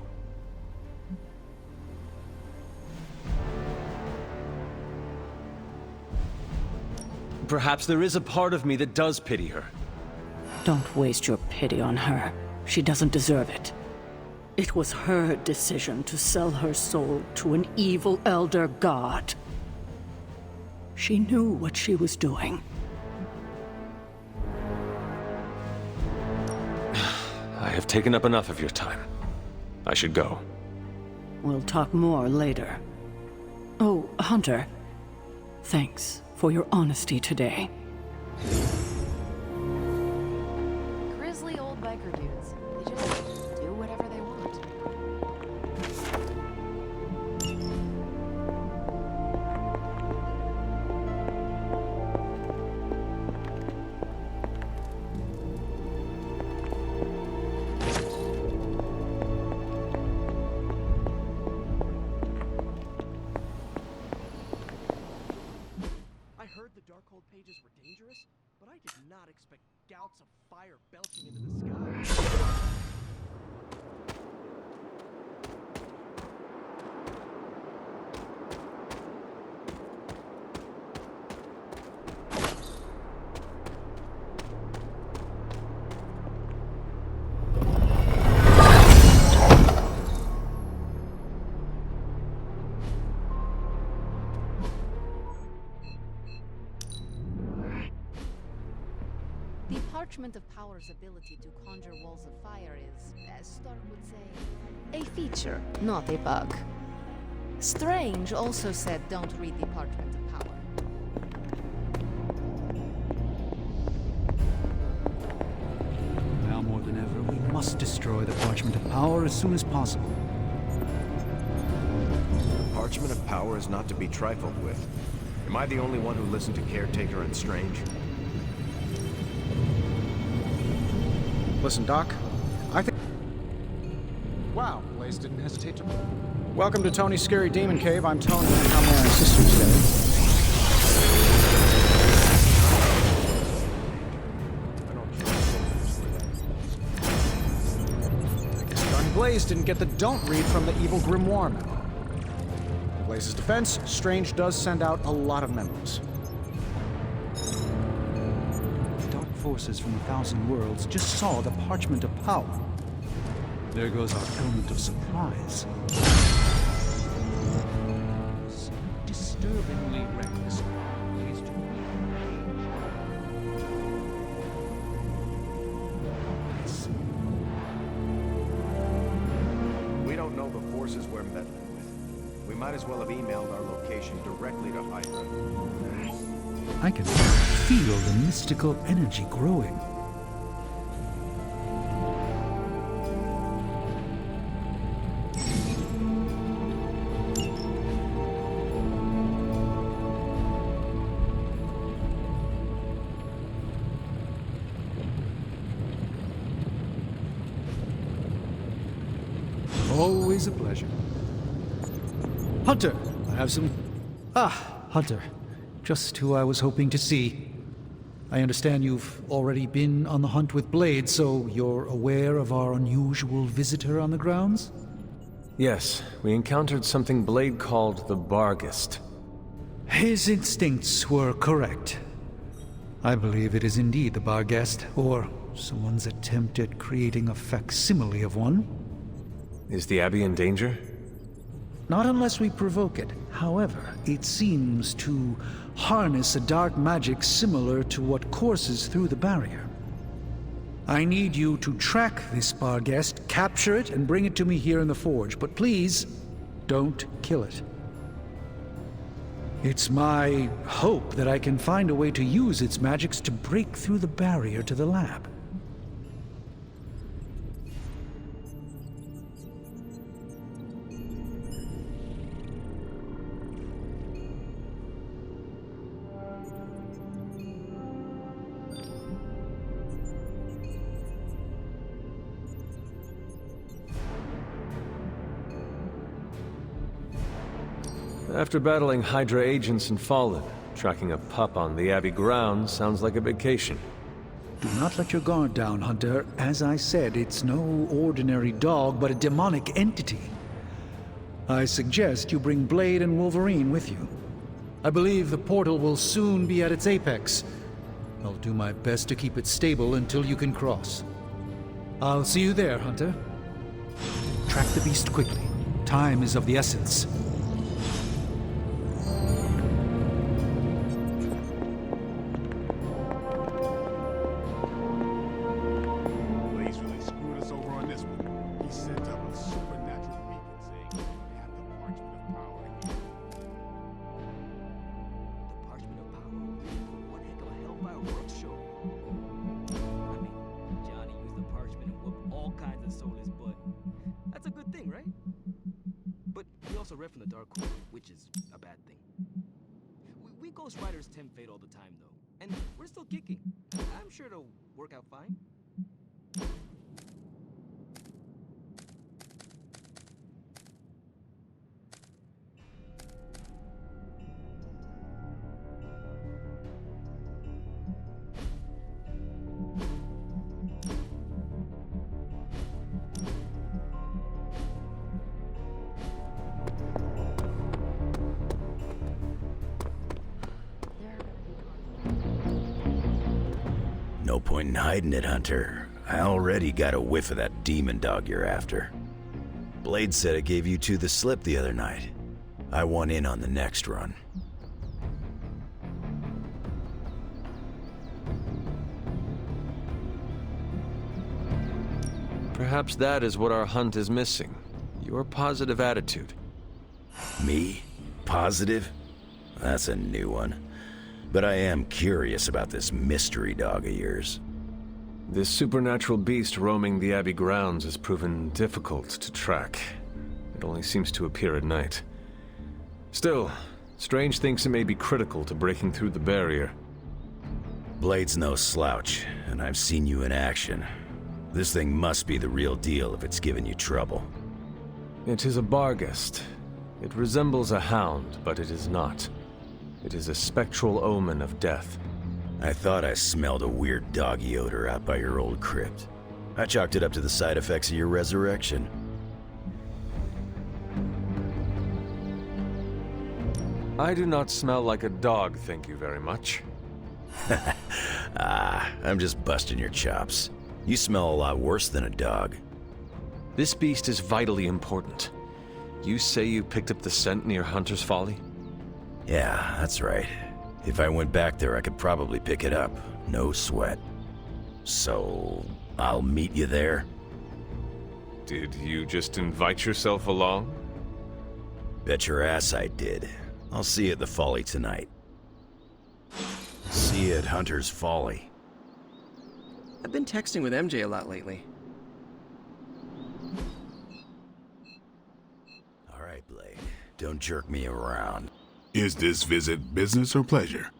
Perhaps there is a part of me that does pity her. Don't waste your pity on her. She doesn't deserve it. It was her decision to sell her soul to an evil elder god. She knew what she was doing. I have taken up enough of your time. I should go. We'll talk more later. Oh, Hunter. Thanks for your honesty today. Grizzly old biker dudes. They just do whatever they want. I heard the Darkhold pages were dangerous, but I did not expect gouts of fire belching into the sky. The Parchment of Power's ability to conjure walls of fire is, as Stark would say, a feature, not a bug. Strange also said don't read the Parchment of Power. Now more than ever, we must destroy the Parchment of Power as soon as possible. The Parchment of Power is not to be trifled with. Am I the only one who listened to Caretaker and Strange? Listen, Doc, I think... Wow, Blaze didn't hesitate to... Welcome to Tony's Scary Demon Cave. I'm Tony, and how may I assist you today? I guess darn Blaze didn't get the don't read from the evil grimoire memo. In Blaze's defense, Strange does send out a lot of memos. Forces from 1,000 worlds just saw the Parchment of Power. There goes our element of surprise. So disturbingly reckless. Please do We don't know the forces we're meddling with. We might as well have emailed our location directly to Hydra. I can feel the mystical energy growing. Always a pleasure. Hunter, I have some... Hunter. Just who I was hoping to see. I understand you've already been on the hunt with Blade, so you're aware of our unusual visitor on the grounds? Yes, we encountered something Blade called the Barghest. His instincts were correct. I believe it is indeed the Barghest, or someone's attempt at creating a facsimile of one. Is the Abbey in danger? Not unless we provoke it. However, it seems to harness a dark magic similar to what courses through the barrier. I need you to track this Barghest, capture it, and bring it to me here in the Forge. But please, don't kill it. It's my hope that I can find a way to use its magics to break through the barrier to the lab. After battling Hydra agents and Fallen, tracking a pup on the Abbey grounds sounds like a vacation. Do not let your guard down, Hunter. As I said, it's no ordinary dog, but a demonic entity. I suggest you bring Blade and Wolverine with you. I believe the portal will soon be at its apex. I'll do my best to keep it stable until you can cross. I'll see you there, Hunter. Track the beast quickly. Time is of the essence. Blaze really screwed us over on this one. He sent up a supernatural beacon saying we have the parchment of power here. The Parchment of Power? One heck of a Hellfire World show. I mean, Johnny used the parchment and whooped all kinds of soulless butt. That's a good thing, right? But we also read from the Dark Queen, which is a bad thing. We Ghost Riders tempt fate all the time, though. And we're still kicking. I'm sure it'll work out fine. No point in hiding it, Hunter. I already got a whiff of that demon dog you're after. Blade said it gave you two the slip the other night. I want in on the next run. Perhaps that is what our hunt is missing. Your positive attitude. Me? Positive? That's a new one. But I am curious about this mystery dog of yours. This supernatural beast roaming the Abbey grounds has proven difficult to track. It only seems to appear at night. Still, Strange thinks it may be critical to breaking through the barrier. Blade's no slouch, and I've seen you in action. This thing must be the real deal if it's giving you trouble. It is a Barghest. It resembles a hound, but it is not. It is a spectral omen of death. I thought I smelled a weird doggy odor out by your old crypt. I chalked it up to the side effects of your resurrection. I do not smell like a dog, thank you very much. I'm just busting your chops. You smell a lot worse than a dog. This beast is vitally important. You say you picked up the scent near Hunter's Folly? Yeah, that's right. If I went back there, I could probably pick it up. No sweat. So, I'll meet you there? Did you just invite yourself along? Bet your ass I did. I'll see you at the Folly tonight. See you at Hunter's Folly. I've been texting with MJ a lot lately. All right, Blade. Don't jerk me around. Is this visit business or pleasure?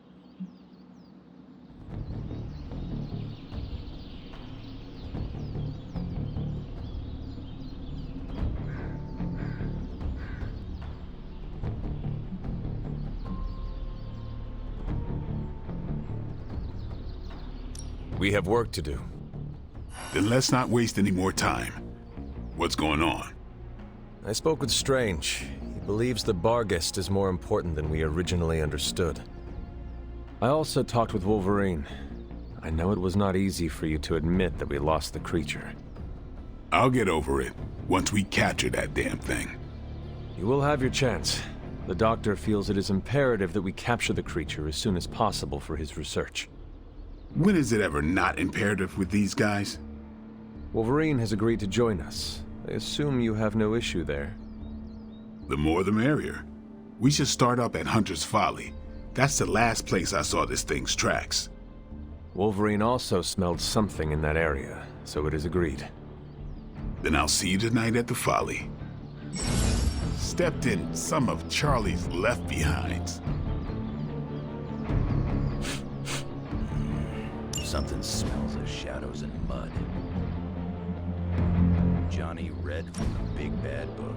We have work to do. Then let's not waste any more time. What's going on? I spoke with Strange. He believes the Barghest is more important than we originally understood. I also talked with Wolverine. I know it was not easy for you to admit that we lost the creature. I'll get over it once we capture that damn thing. You will have your chance. The doctor feels it is imperative that we capture the creature as soon as possible for his research. When is it ever not imperative with these guys? Wolverine has agreed to join us. I assume you have no issue there. The more the merrier. We should start up at Hunter's Folly. That's the last place I saw this thing's tracks. Wolverine also smelled something in that area, so it is agreed. Then I'll see you tonight at the Folly. Stepped in some of Charlie's left-behinds. Something smells of shadows and mud. Johnny read from the Big Bad Book.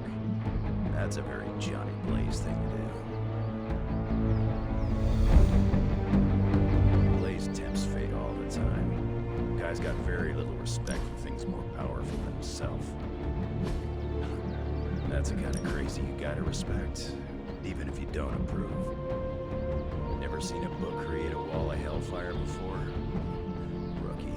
That's a very Johnny Blaze thing to do. Blaze tempts fate all the time. guy's got very little respect for things more powerful than himself. That's the kind of crazy you gotta respect, even if you don't approve. Never seen a book create a wall of hellfire before? Rookie.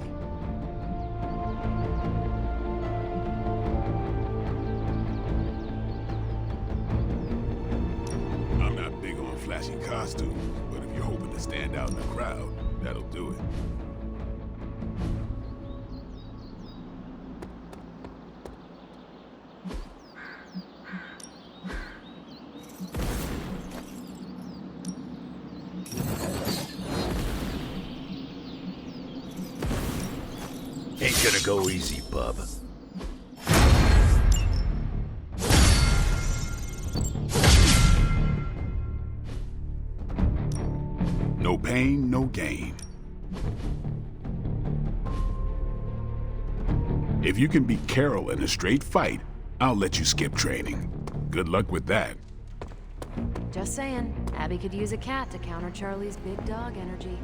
I'm not big on flashy costumes, but if you're hoping to stand out in the crowd, that'll do it. Ain't gonna go easy, bub. No pain, no gain. If you can beat Carol in a straight fight, I'll let you skip training. Good luck with that. Just saying, Abby could use a cat to counter Charlie's big dog energy.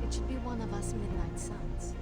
It should be one of us Midnight Suns.